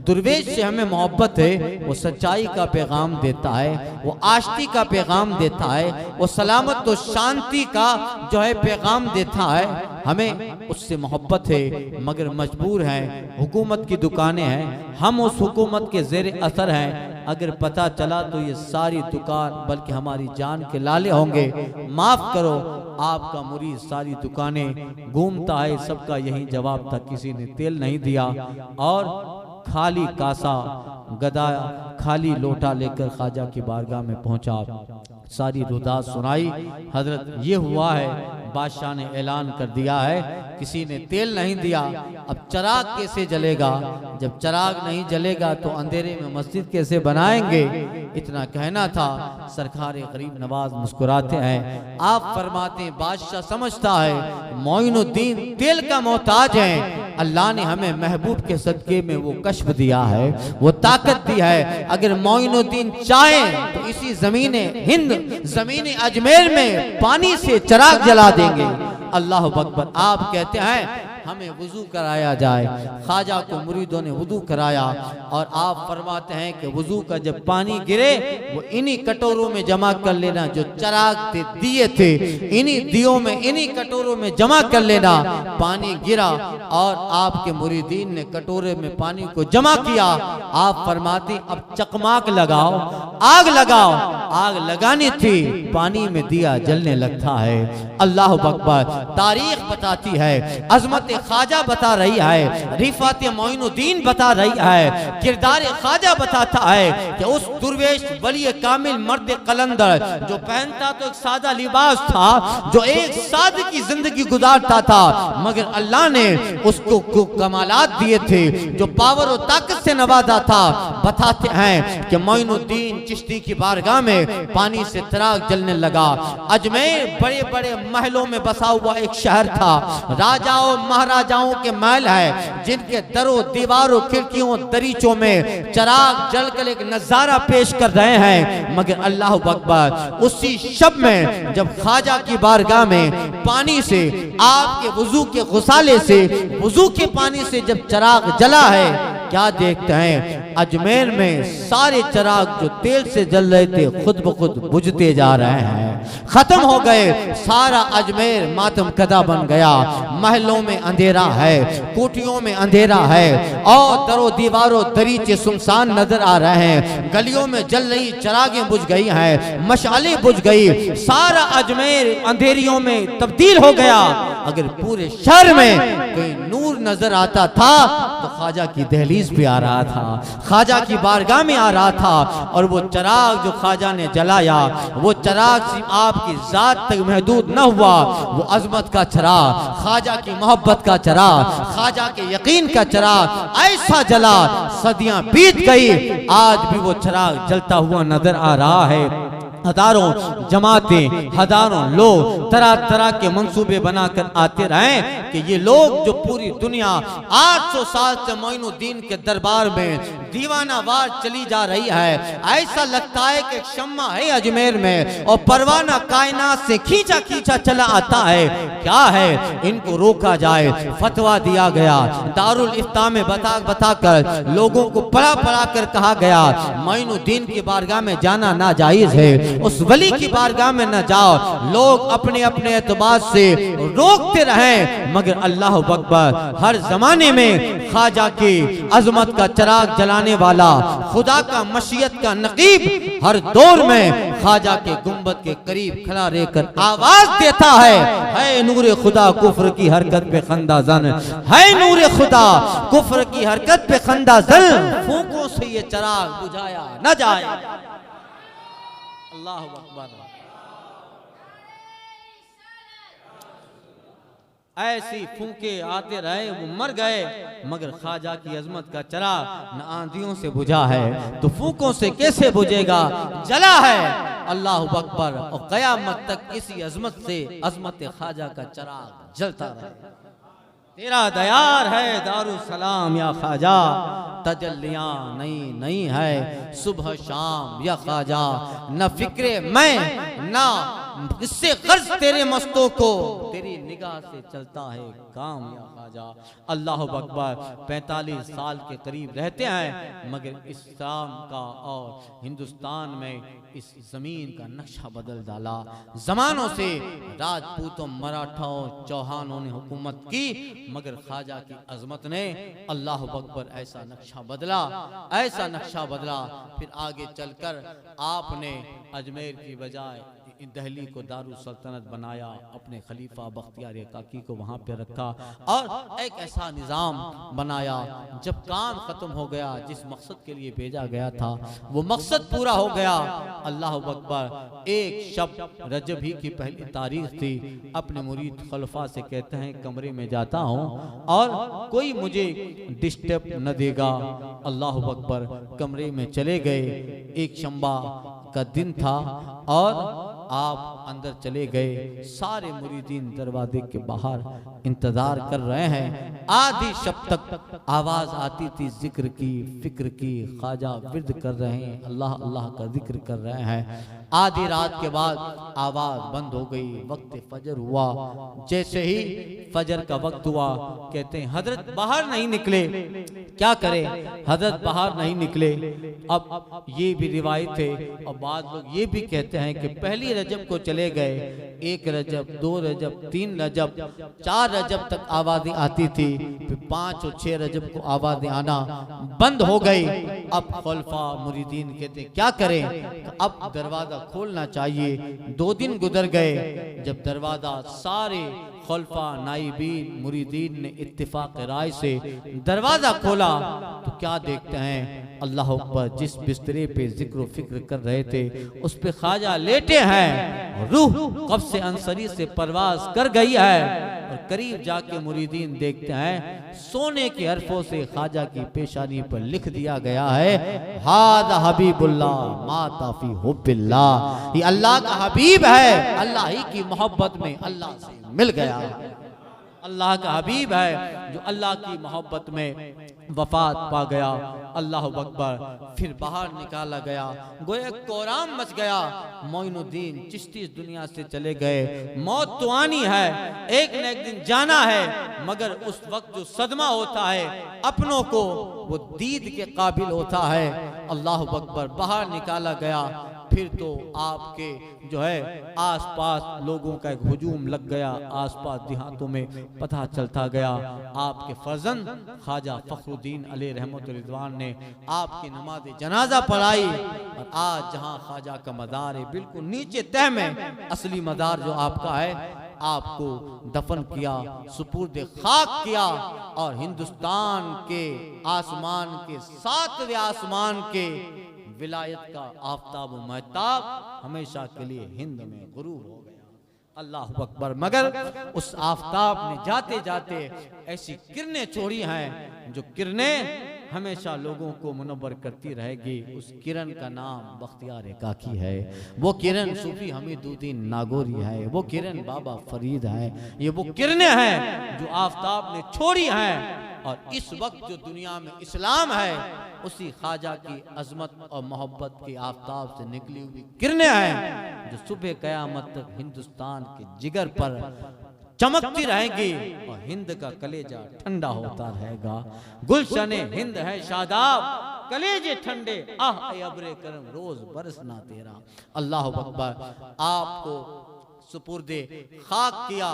दुर्वेश से हमें मोहब्बत है। वो सच्चाई का पैगाम देता है, वो आश्ती का पैगाम देता है, वो सलामत और शांति का जो है पैगाम देता है। हमें उससे मोहब्बत है मगर मजबूर हैं, हुकूमत की दुकानें हैं, हम उस हुकूमत के ज़ेर असर हैं। अगर पता चला तो ये सारी दुकान बल्कि हमारी जान के लाले होंगे। माफ़ करो, आपका मुरीद सारी दुकानें घूमता है। सबका यही जवाब था, किसी ने तेल नहीं दिया और खाली कासा, गदा, खाली लोटा लेकर ख्वाजा की बारगाह में पहुंचा। सारी रुदात सुनाई। हजरत ये हुआ है, बादशाह ने ऐलान कर दिया है किसी ने तेल नहीं दिया, अब चराग कैसे जलेगा? जब चराग नहीं जलेगा तो अंधेरे में मस्जिद कैसे बनाएंगे? इतना कहना था। सरकार गरीब नवाज मुस्कुराते हैं। आप फरमाते हैं बादशाह समझता है मोइनुद्दीन तेल का मोहताज है, अल्लाह ने हमें महबूब के सदके में वो कश्फ दिया है, वो ताकत दी है। अगर मोइनुद्दीन चाहे तो इसी ज़मीने हिंद, ज़मीने अजमेर में पानी से चराग जला देंगे। अल्लाह अकबर। आप कहते हैं हमें वुजू कराया जाए, ख्वाजा को मुरीदों ने वुजू कराया और आप फरमाते हैं कि वुजू का जब पानी गिरे वो इन्हीं कटोरों में जमा कर लेना जो चराग थे, दिए थे, इन्हीं दियों में, इन्हीं कटोरों में जमा कर लेना। पानी गिरा और आपके मुरीदीन ने कटोरे में पानी को जमा किया। आप फरमाते अब चकमाक लगाओ, आग लगाओ। आग लगानी थी, पानी में दिया जलने लगता है। अल्लाह अकबर। तारीख बताती है, अजमत ख्वाजा बता रही है, रिफात मोइनुद्दीन बता रही है, किरदार ख्वाजा बताता है कि उस दुर्वेश वली कामिल मर्द कलंदर जो पहनता तो एक सादा लिबास था, जो एक सादगी की जिंदगी गुजारता था, मगर अल्लाह ने उसको कमालात दिए थे, जो पावर और ताकत से नवाजा था। बताते हैं कि मोइनुद्दीन चिश्ती की बारगाह में पानी से चिराग जलने लगा। अजमेर बड़े बड़े महलों में बसा हुआ एक शहर था, राजाओं महाराजाओं के महल है, जिनके दरों दीवारों खिड़कियों दरीचों में चिराग जलकर एक नजारा पेश कर रहे हैं। मगर अल्लाह अकबर, उसी शब में जब ख्वाजा की बारगाह में पानी से, आपके वुजू के गुसाले से, वुजू के पानी से जब चिराग जला है, क्या देखते हैं, अजमेर में सारे चिराग जो तेल से जल रहे थे खुद ब खुद बुझते जा रहे हैं, खत्म हो गए। सारा अजमेर मातम कदा बन गया। महलों में अंधेरा है, कोठियों में अंधेरा है और दरो दीवारों दरीचे सुनसान नजर आ रहे हैं। गलियों में जल रही चिरागें बुझ गई हैं, मशालें बुझ गई। सारा अजमेर अंधेरियों में तब्दील हो गया। अगर पूरे शहर में कोई नूर नजर आता था तो ख्वाजा की दहलीज पे आ रहा था, ख्वाजा की बारगाह में आ रहा था। और वो चिराग जो ख्वाजा ने जलाया, वो चिराग सिर्फ आपकी जात तक महदूद न हुआ, वो अजमत का चिराग, ख्वाजा की मोहब्बत का चिराग, ख्वाजा के यकीन का चिराग ऐसा जला, सदियां बीत गई, आज भी वो चिराग जलता हुआ नजर आ रहा है। हजारों जमातें, हजारों लोग तरह तरह के मंसूबे बनाकर आते रहे कि ये लोग जो पूरी दुनिया 800 साल से मोइनुद्दीन के दरबार में दीवानावार चली जा रही है। ऐसा लगता है कि शम्मा है अजमेर में और परवाना कायनात से खींचा खींचा चला आता है। क्या है, इनको रोका जाए। फतवा दिया गया, दारुल इफ्ता में बता कर लोगों को पढ़ा पढ़ा कर कहा गया मोइनुद्दीन की बारगाह में जाना नाजायज है, उस वली की बारगाह में न जाओ। लोग अपने अपने एतबार से रोकते रहे, मगर अल्लाह अकबर, हर जमाने में ख्वाजा की अजमत का चिराग जलाने वाला, खुदा का मशीयत का नकीब, हर दौर में ख्वाजा के गुंबद के करीब खड़ा रहकर आवाज देता है नूरे खुदा कुफ्र की हरकत पे खंदा जन, है नूरे खुदा कुफ्र की हरकत पे खंदा जन, फूंकों से ये चिराग बुझाया न जाए। अल्लाह अकबर। ऐसी फूंके आते रहे, वो मर गए, मगर ख्वाजा की अजमत का चिराग न आंधियों से बुझा है तो फूंकों से कैसे बुझेगा, जला है। अल्लाह अकबर। और कयामत तक इसी अजमत से अजमत ख्वाजा का चिराग जलता रहे। तेरा दयार है दारुल सलाम या ख्वाजा, तजल्लियां नई नई है सुबह शाम या ख्वाजा, न फिक्रे मैं ना इससे गर्ज तेरे मस्तों को, तेरी निगाह से चलता है काम या ख्वाजा। अल्लाह अकबर। 45 साल के करीब रहते हैं, मगर इस्लाम का और हिंदुस्तान में इस जमीन का नक्शा बदल डाला। जमानों से राजपूतों, मराठाओं, चौहानों ने हुकूमत की, मगर ख्वाजा की अजमत ने अल्लाह अकबर ऐसा नक्शा बदला, ऐसा नक्शा बदला। फिर आगे चलकर आपने अजमेर की बजाय दिल्ली को दारुल सल्तनत बनाया, अपने खलीफा बख्तियार काकी को वहां पे रखा और एक ऐसा निज़ाम बनाया। जब काम खत्म हो गया, जिस मकसद के लिए भेजा गया था वो मकसद पूरा हो गया। अल्लाह अकबर। एक शब रजब ही की पहली तारीख थी, अपने मुरीद खलफा से कहते हैं कमरे में जाता हूँ और कोई मुझे डिस्टर्ब न देगा। अल्लाह अकबर। कमरे में चले गए, एक शंबा का दिन था और आप अंदर चले गए। सारे मुरीदीन दरवाजे के बाहर इंतजार कर रहे हैं। आधी शब तक आवाज आती थी जिक्र की, फिक्र की, ख्वाजा विर्द कर रहे हैं, अल्लाह अल्लाह का जिक्र कर रहे हैं। आधी रात के बाद आवाज बंद हो गई, वक्त फजर हुआ। जैसे ही फजर का वक्त हुआ, कहते हैं हजरत बाहर नहीं निकले। क्या करें, हजरत बाहर नहीं निकले। अब ये भी रिवायत है और बाद लोग ये भी कहते हैं कि पहली रजब को चले गए, 1 रजब, 2 रजब, 3 रजब, 4 रजब तक आवाजें आती थी, फिर 5 और 6 रजब को आवाजें आना बंद हो गई। अब खलीफा मुरीदीन कहते क्या करें, अब दरवाजा खोलना चाहिए। 2 दिन गुजर गए, जब दरवाजा सारे खलीफा, नाइबीन, मुरीदीन ने इत्तिफाक राय से दरवाजा खोला तो क्या देखते हैं, अल्लाह अकबर, जिस बिस्तरे पे जिक्र फिक्र कर रहे थे उस पे ख्वाजा लेटे हैं। रूह कब्ज़ से अंसरी से परवाज कर गई है और करीब जाके मुरीदीन देखते हैं सोने के हरफों से ख्वाजा की पेशानी पर लिख दिया गया है, हादा हबीबुल्लाह माता फी हुब्बिल्लाह। ये अल्लाह का हबीब है, अल्लाह ही की मोहब्बत में अल्लाह से मिल गया। अल्लाह का हबीब है जो अल्लाह की मोहब्बत में वफात पा गया। अल्लाह अकबर। फिर बाहर निकाला गया, गोया कोराम मच गया। मोइनुद्दीन चिश्ती इस दुनिया से चले गए। मौत तो आनी है, एक न एक दिन जाना है, मगर उस वक्त जो सदमा होता है अपनों को, वो दीद के काबिल होता है। अल्लाह अकबर। बाहर निकाला गया। फिर तो आपके जो है आसपास लोगों का एक हुजूम लग गया। आसपास देहातों में पता चलता गया। आपके फर्जंद ख्वाजा फखरुद्दीन अलैहि रहमत रिज़वान ने आपकी नमाज जनाजा पढ़ाई। और आज जहां ख्वाजा का मदार है, बिल्कुल नीचे तह में असली मदार जो आपका है, आपको दफन किया, सुपुर्द खाक किया। और हिंदुस्तान के आसमान के 7वें आसमान के विलायत का आफताब महताब हमेशा के लिए हिंद में गुरूर हो गया। अल्लाह अकबर। मगर उस आफताब ने जाते जाते ऐसी किरणें छोड़ी हैं जो किरणें हमेशा लोगों को मुनव्वर करती रहेगी। उस किरण का नाम बख्तियार काकी है, वो किरण सूफी हमीदुद्दीन नागौरी है, वो किरण बाबा फरीद है। ये वो किरणें हैं जो आफताब ने छोड़ी हैं। और इस वक्त जो दुनिया में इस्लाम है, उसी ख्वाजा की अजमत और मोहब्बत के आफताब से निकली हुई किरणें हैं जो सुबह क़यामत तक हिंदुस्तान के जिगर पर चमकती रहेगी और हिंद का कलेजा ठंडा होता रहेगा। गुलशने हिंद है शादाब, कलेजे ठंडे, आह ए अब्रे करम रोज बरसना तेरा। अल्लाह अकबर। आपको सुपुर्दे खाक किया।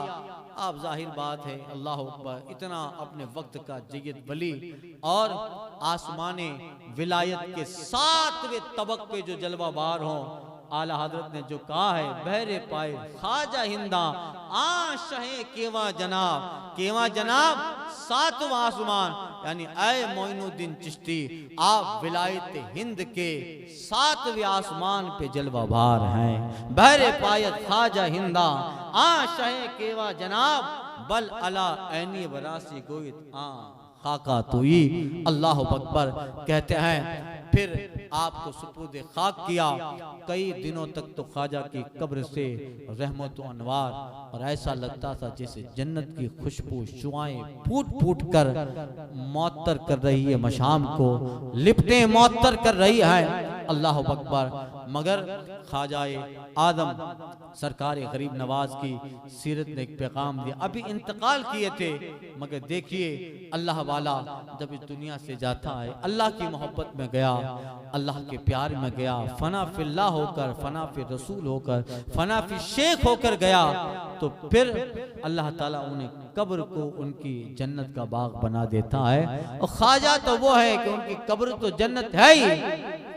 आप जाहिर बात है, अल्लाह अकबर, इतना अपने वक्त का जय्यद वली और आसमाने विलायत के 7वें तबक पे जो जलवाबार हों, आला हजरत ने जो कहा है, बहरे पाए ख्वाजा हिंदा आशहे केवा जनाब 7वां आसमान, यानी ऐ मोइनुद्दीन चिश्ती, आप विलायत हिंद के 7वें आसमान पे जलवाबार हैं। बहरे पायत ख्वाजा हिंदा आशहे केवा जनाब बल अला ऐनी वरासी गोइत खाका तुई। अल्लाह अकबर। कहते हैं फिर आपको सुपुर्द खाक किया। कई दिनों तक तो ख्वाजा की कब्र से रहमत व अनवार, और ऐसा लगता था जैसे जन्नत की खुशबू शुआएं फूट फूट कर मौतर कर रही है, मशाम को लिपटे मौतर कर रही है। अल्लाह अकबर। मगर ख्वाजाए आदम सरकार गरीब नवाज की सीरत ने एक पैगाम दिया। अभी इंतकाल किए थे, मगर देखिए अल्लाह वाला जब इस दुनिया से जाता है, अल्लाह की मोहब्बत में गया, अल्लाह के प्यार में गया, फना फिल्लाह होकर, फना फिर रसूल होकर, फना फिर शेख होकर गया, तो फिर अल्लाह ताला उन्हें कब्र को उनकी जन्नत का बाग बना देता है। और ख्वाजा तो वो है कि उनकी कब्र तो जन्नत है ही,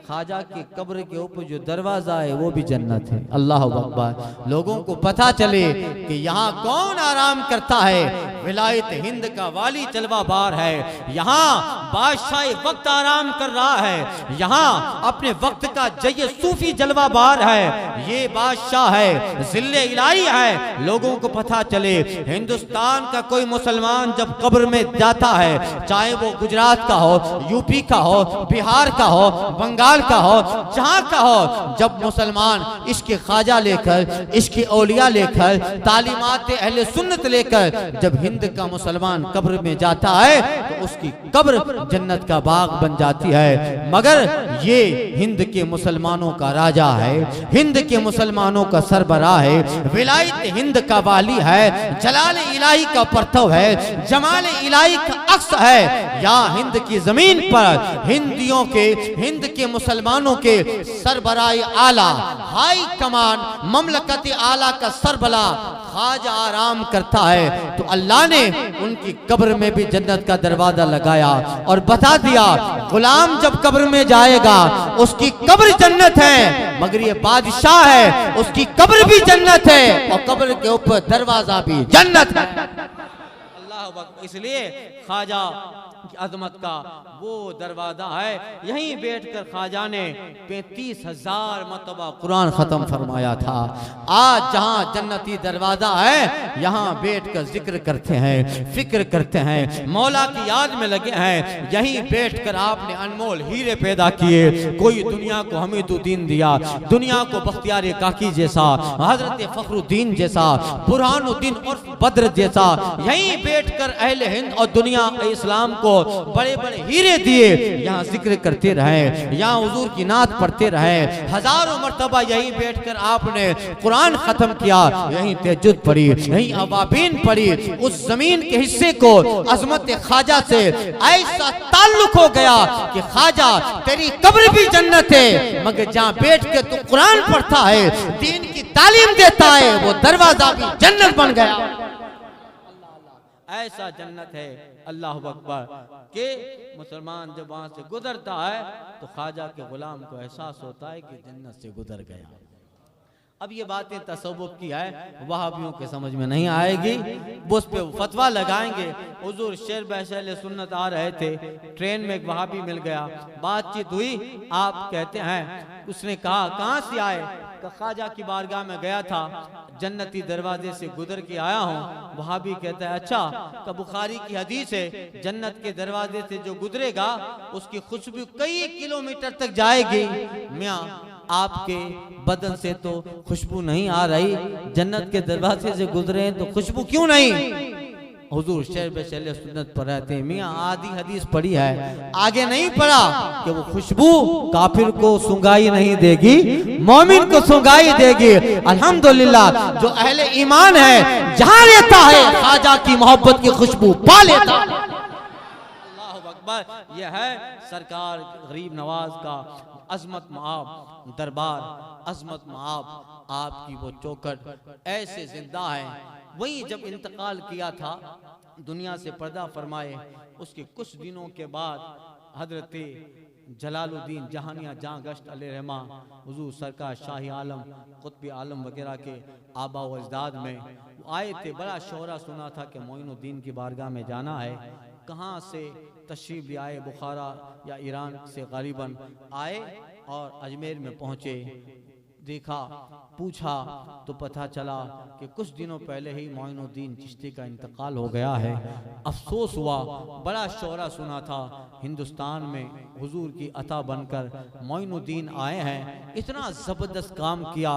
ख्वाजा की कब्र के ऊपर जो दरवाजा है वो भी जन्नत है। अल्लाह अकबर। लोगों को पता चले कि यहाँ कौन आराम करता है, विलायत हिंद का वाली जलवाबार है, यहाँ बादशाह वक्त आराम कर रहा है, यहाँ अपने वक्त का जय सूफी जलवाबार है, ये बादशाह है, जिल्ले इलाही है। लोगों को पता चले हिंदुस्तान का कोई मुसलमान जब कब्र में जाता है, चाहे वो गुजरात का हो, यूपी का हो, बिहार का हो, बंगाल का हो, जहां का हो, जब मुसलमान इसके ख्वाजा लेकर, इसकी औलिया लेकर, तालीमात अहले सुन्नत लेकर जब हिंद का मुसलमान कब्र में जाता है, तो उसकी कब्र जन्नत का बाग बन जाती है। मगर ये हिंद के मुसलमानों का राजा है, हिंद के मुसलमानों का सरबराह है, विलायत हिंद का वाली है, जलाल इलाही का परतव है, जमाल इलाही का अक्स है। यहाँ हिंद की जमीन पर हिंदियों के, हिंद के मुसलमानों के सरबराह आला, हाई कमान, ममलकत आला का सरबला ख्वाजा आराम करता है, तो अल्लाह ने उनकी कब्र में भी जन्नत का दरवाजा लगाया और बता दिया, गुलाम जब कब्र में जाएगा उसकी कब्र जन्नत है, मगर ये बादशाह है, उसकी कब्र भी जन्नत है और कब्र के ऊपर दरवाजा भी जन्नत है। अल्लाह अकबर। इसलिए ख्वाजा की अजमत का वो दरवाजा है, यहीं बैठकर ख्वाजा ने 35,000 मरतबा कुरान खत्म फरमाया था। आज जहाँ जन्नती दरवाजा है यहाँ बैठकर जिक्र करते हैं, फिक्र करते हैं, मौला की याद में लगे हैं। यहीं बैठकर आपने अनमोल हीरे पैदा किए। कोई दुनिया को हमीदुद्दीन दिया, दुनिया को बख्तियार काकी जैसा, हजरत फखरुद्दीन जैसा, बुरहानुद्दीन और बद्र जैसा। यहीं बैठकर अहले हिंद और दुनिया इस्लाम को बड़े बड़े हीरे दिए। यहाँ जिक्र करते रहे, यहाँ हुजूर की नात पढ़ते रहे। हजारों मर्तबा यहीं बैठकर आपने कुरान खत्म किया, यहीं तहज्जुद पढ़ी, यहीं अवाबीन पढ़ी। उस जमीन के हिस्से को अजमत ख्वाजा से ऐसा ताल्लुक हो गया कि ख्वाजा तेरी कब्र भी जन्नत है, मगर जहाँ बैठ के तू कुरान पढ़ता है, दीन की तालीम देता है, वो दरवाजा भी जन्नत बन गया। ऐसा जन्नत है अल्लाह अकबर के मुसलमान जब वहां से गुजरता है तो ख्वाजा के गुलाम को एहसास होता है कि जन्नत से गुजर गया। अब ये बातें तसव्वुफ की है, वहाबियों के समझ में नहीं आएगी, वो उस पे फतवा लगाएंगे। हुजूर शेर बहशल सुन्नत आ रहे थे, ट्रेन में एक वहाबी मिल गया, बातचीत हुई। आप कहते हैं, उसने कहा कहाँ से आए? ख्वाजा की बारगाह में गया था, जन्नती दरवाजे से गुजर के आया हूँ। वहाबी कहता है अच्छा, का बुखारी की हदीस है, जन्नत के दरवाजे से जो गुजरेगा उसकी खुशबू कई किलोमीटर तक जाएगी। मियां आपके बदन से तो खुशबू नहीं आ रही, जन्नत के दरवाजे से गुजरे तो खुशबू क्यों नहीं? हुजूर शेर बशल सुन्नत पढ़ाते हैं, मियां आधी हदीस पढ़ी है, आगे नहीं पढ़ा कि वो खुशबू काफिर को सुंगाई नहीं देगी, मोमिन को सुंगाई देगी। अल्हम्दुलिल्लाह, जो अहले ईमान है जहां रहता है ख्वाजा की मोहब्बत की खुशबू पा लेता। अल्लाहु अकबर। यह है सरकार गरीब नवाज का अजमत मआब दरबार, अजमत मआब आपकी वो चौखट ऐसे जिंदा है। वही जब इंतकाल किया था दुनिया से पर्दा फरमाए, उसके कुछ दिनों के बाद हजरत जलालुद्दीन जहानिया जहाँ गश्त अलैहिर्रहमा हुजूर सरकार शाही आलम कुतुब आलम वगैरह के आबा व अजदाद में आए थे। बड़ा शोरा सुना था कि मोइनुद्दीन की बारगाह में जाना है। कहाँ से तशरीफ भी आए, बुखारा या ईरान से गालिबन आए और अजमेर में पहुँचे। देखा, पूछा तो पता चला कि कुछ दिनों पहले ही मोइनुद्दीन चिश्ती का इंतकाल हो गया है। अफसोस हुआ, बड़ा शोरा सुना था हिंदुस्तान में हुजूर की अता बनकर मोइनुद्दीन आए हैं। इतना ज़बरदस्त काम किया,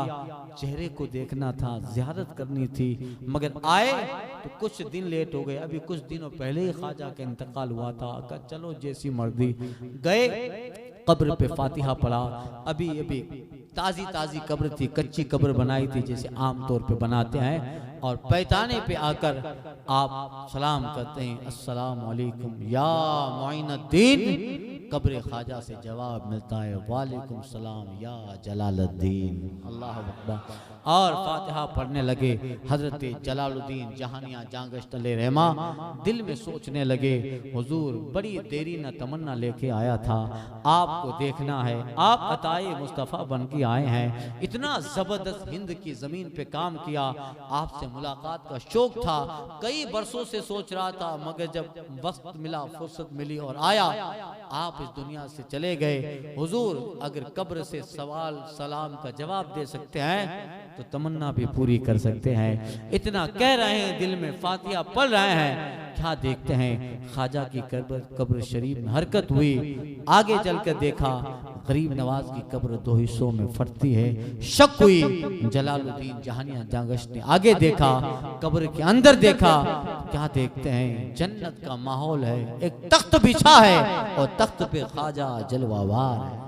चेहरे को देखना था, ज़ियारत करनी थी, मगर आए तो कुछ दिन लेट हो गए। अभी कुछ दिनों पहले ही ख्वाजा का इंतकाल हुआ था। कहा चलो जैसी मर्जी। गए, कब्र पे फातिहा पढ़ा। अभी अभी ताज़ी ताज़ी कब्र थी, कच्ची कब्र बनाई थी जैसे आम तौर पे बनाते हैं, और पैताने पे आकर आप सलाम करते हैं, अस्सलाम वालेकुम या मोइनुद्दीन। कब्र ख्वाजा से जवाब मिलता है, वालेकुम सलाम या जलालुद्दीन। अल्लाह अकबर। और फातिहा पढ़ने लगे। हजरत जलालुद्दीन जहानिया जहाँ गश्त अलैहिर्रहमा दिल में सोचने लगे, हुजूर बड़ी देरी न तमन्ना लेके आया था, आपको देखना है, आप अताए मुस्तफ़ा बन के आए हैं, इतना जबरदस्त हिंद की जमीन पे काम किया, आपसे मुलाकात का शौक था, कई बरसों से सोच रहा था, मगर जब वक्त मिला, फुर्सत मिली और आया, आप इस दुनिया से चले गए। हुजूर अगर कब्र से सवाल सलाम का जवाब दे सकते हैं तो तमन्ना भी पूरी कर सकते हैं। इतना कह रहे हैं, दिल में फातिहा पढ़ रहे हैं, क्या देखते हैं ख्वाजा की कब्र शरीफ में हरकत हुई। आगे चलकर देखा गरीब नवाज की कब्र दो हिस्सों में फटती है। शक हुई, जलालुद्दीन जहानिया जागश ने आगे देखा, कब्र के अंदर देखा, क्या देखते हैं जन्नत का माहौल है, एक तख्त बिछा है और तख्त पे ख्वाजा जलवावार है।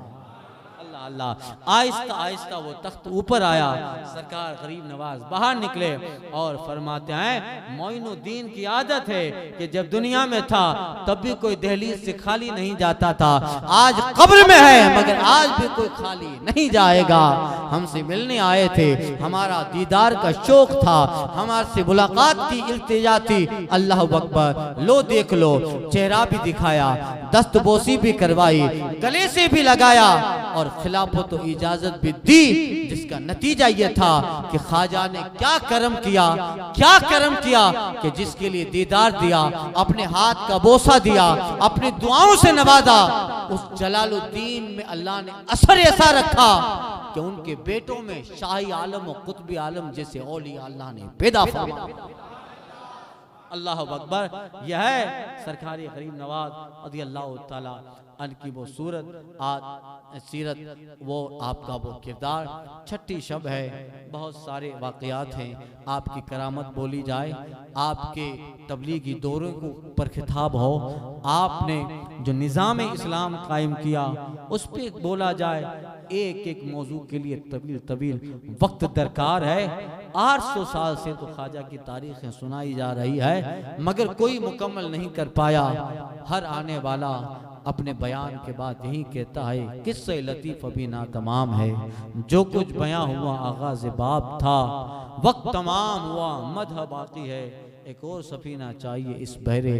अल्लाह, आहिस्ता आहिस्ता वो तख्त ऊपर आया। सरकार गरीब नवाज बाहर निकले और फरमाते हैं, मोइनुद्दीन की आदत है कि जब दुनिया में था तब भी कोई दहलीज से खाली नहीं जाता था, आज कब्र में है मगर आज भी कोई खाली नहीं जाएगा। हमसे मिलने आए थे, हमारा दीदार का शौक था, हमारे से मुलाकात की इल्तिजा थी। अल्लाह अकबर। लो देख लो, चेहरा भी दिखाया, दस्तबोसी भी करवाई, गले से भी लगाया और खिलाफ तो इजाजत भी दी, जिसका नतीजा ये था कि ख्वाजा ने क्या करम किया कि जिसके लिए दीदार दिया, अपने हाथ का बोसा दिया, अपनी दुआओं से नवाजा, उस जलालुद्दीन में अल्लाह ने असर ऐसा रखा कि उनके बेटों में शाही आलम और कुतुब आलम जैसे औलिया अल्लाह ने पैदा फरमाया। अल्लाह अकबर। यह है सरकारी गरीब नवाज रज़ियल्लाहु ताला अन्हु की वो सूरत, आज सीरत, वो आपका वो किरदार। छठी शब है, बहुत सारे वाक़यात हैं, आपकी करामत बोली जाए, आपके तबलीगी दौरों को पर खिताब हो, आपने जो निज़ाम इस्लाम कायम किया उस पर बोला जाए। एक एक मौजू के लिए तवील वक्त दरकार है। 800 साल से तो ख्वाजा की तारीखें सुनाई जा रही है, मगर कोई मुकम्मल नहीं कर पाया। हर आने वाला अपने बयान के बाद यही कहता है, किस्से लतीफ़ अभी ना तमाम है, जो कुछ बयां हुआ आगाज़ बाब था, वक्त तमाम हुआ मदह बाकी है। एक और सफीना चाहिए इस बहरे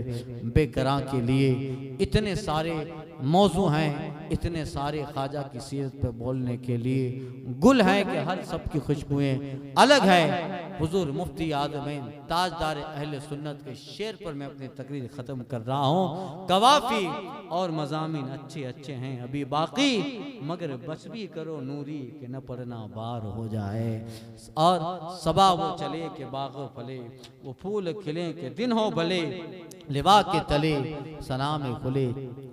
बेकरां के लिए। इतने सारे मौजू हैं, इतने सारे ख्वाजा की सीरत पर बोलने के लिए, गुल है कि हर सब की खुशबुएं अलग है। हुजूर मुफ्ती आज़मीन ताजदार अहले सुन्नत के शेर पर मैं अपनी तकरीर ख़त्म कर रहा हूँ। कवाफी और मज़ामीन अच्छे अच्छे हैं अभी बाकी, मगर बस भी करो नूरी कि न पढ़ना बार हो जाए। और सबा वो चले के बाग फले, वो फूल खिले के दिन हो भले, लिवा के तले सलाम खुले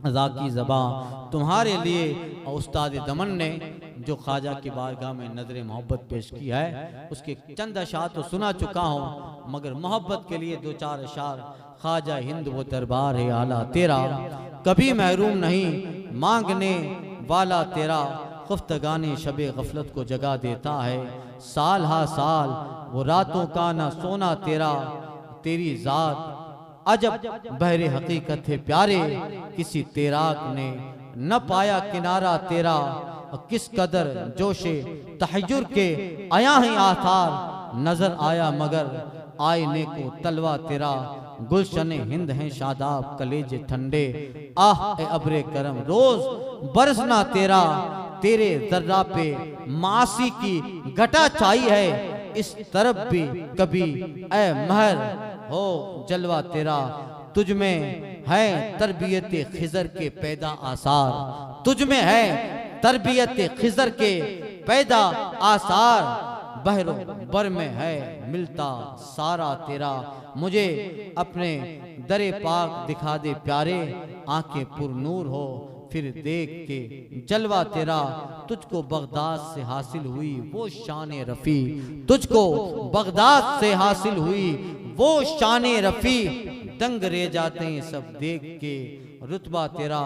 ज़ाकी ज़बां तुम्हारे लिए। और उस्ताद दमन ने जो ख्वाजा की बारगाह में नजर मोहब्बत पेश की है, उसके चंद अशार तो सुना चुका हूँ, मगर मोहब्बत के लिए 2-4 अशार। ख्वाजा हिंद वो दरबार है आला तेरा, कभी महरूम नहीं मांगने वाला तेरा, खुफ्तगाने शबे गफलत को जगा देता है, साल हा साल वो रातों का ना सोना तेरा। तेरी जात अजब बहरे हकीकत है प्यारे, किसी तैराक ने न पाया किनारा तेरा। किस कदर जोशे तहज्जुर के आया है आथार, नजर आया मगर आईने को तलवा तेरा। गुलशने हिंद हैं शादाब कलेजे ठंडे, आह ए अब्रे करम रोज बरसना तेरा। तेरे जर्रा पे मासी की घटा छाई है, इस तरफ भी कभी ए महर हो जलवा तेरा। तुझ में है तरबियत खिजर के पैदा आसार, तुझ में है तरबियत खिजर के पैदा आसार, बहरो बर में है मिलता सारा तेरा। मुझे अपने दरे पाक दिखा दे प्यारे, आंखें पुरनूर हो फिर देख के जलवा तेरा। तुझको बगदाद से हासिल हुई वो शान रफ़ी, तुझको बगदाद से हासिल हुई वो शान रफ़ी। दंग रह जाते हैं सब देख के रुतबा तेरा,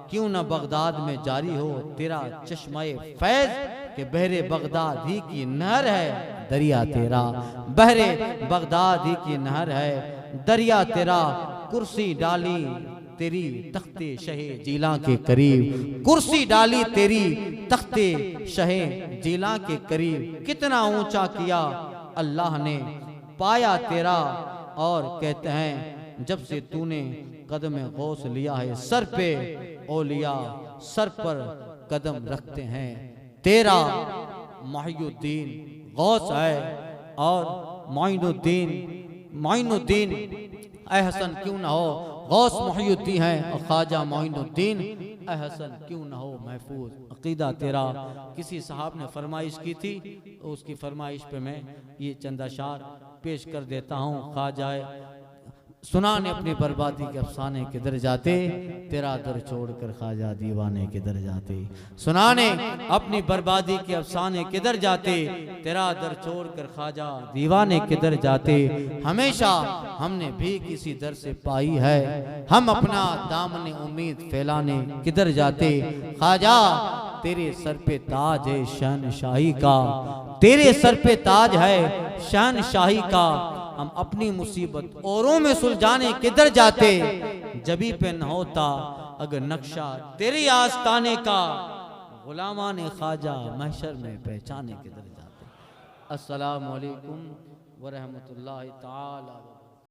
क्यों न बगदाद में जारी हो तेरा चश्माए फैज। के बहरे बगदाद ही की नहर है दरिया तेरा, बहरे बगदाद ही की नहर है दरिया तेरा। कुर्सी डाली तेरी तख्ते शहे जीला के करीब, कुर्सी डाली तेरी तख्ते शहे जीला के करीब। कितना ऊंचा किया अल्लाह ने पाया तेरा, और कहते हैं जब से तूने कदम गौस लिया है सर पे, औलिया सर पर कदम रखते हैं तेरा। मोहिउद्दीन गौस है और मोइनुद्दीन एहसन क्यों ना हो, गौस मोहिउद्दीन है और ख्वाजा मोइनुद्दीन एहसन क्यों ना हो महफूज अकीदा तेरा। किसी साहब ने फरमाइश की थी, उसकी फरमाइश पे मैं ये चंद अशार पेश कर देता हूँ। ख्वाजा सुनाने अपनी बर्बादी के अफसाने किधर जाते, तेरा दर छोड़कर ख्वाजा दीवाने किधर जाते। सुनाने अपनी बर्बादी के अफसाने किधर जाते, तेरा दर छोड़कर ख्वाजा दीवाने किधर जाते। हमेशा हमने भी किसी दर से पाई है, हम अपना दामन उम्मीद फैलाने किधर जाते। ख्वाजा तेरे सर पे ताज है शहनशाही का, तेरे सर पे ताज है शहनशाही का। हम अपनी मुसीबत औरों में सुलझाने किधर जाते, जबी पे न होता अगर नक्शा तेरी आस्ताने का। गुलामाने ख्वाजा महशर में पहचाने किधर जाते। अस्सलामु अलैकुम व रहमतुल्लाहि ताला।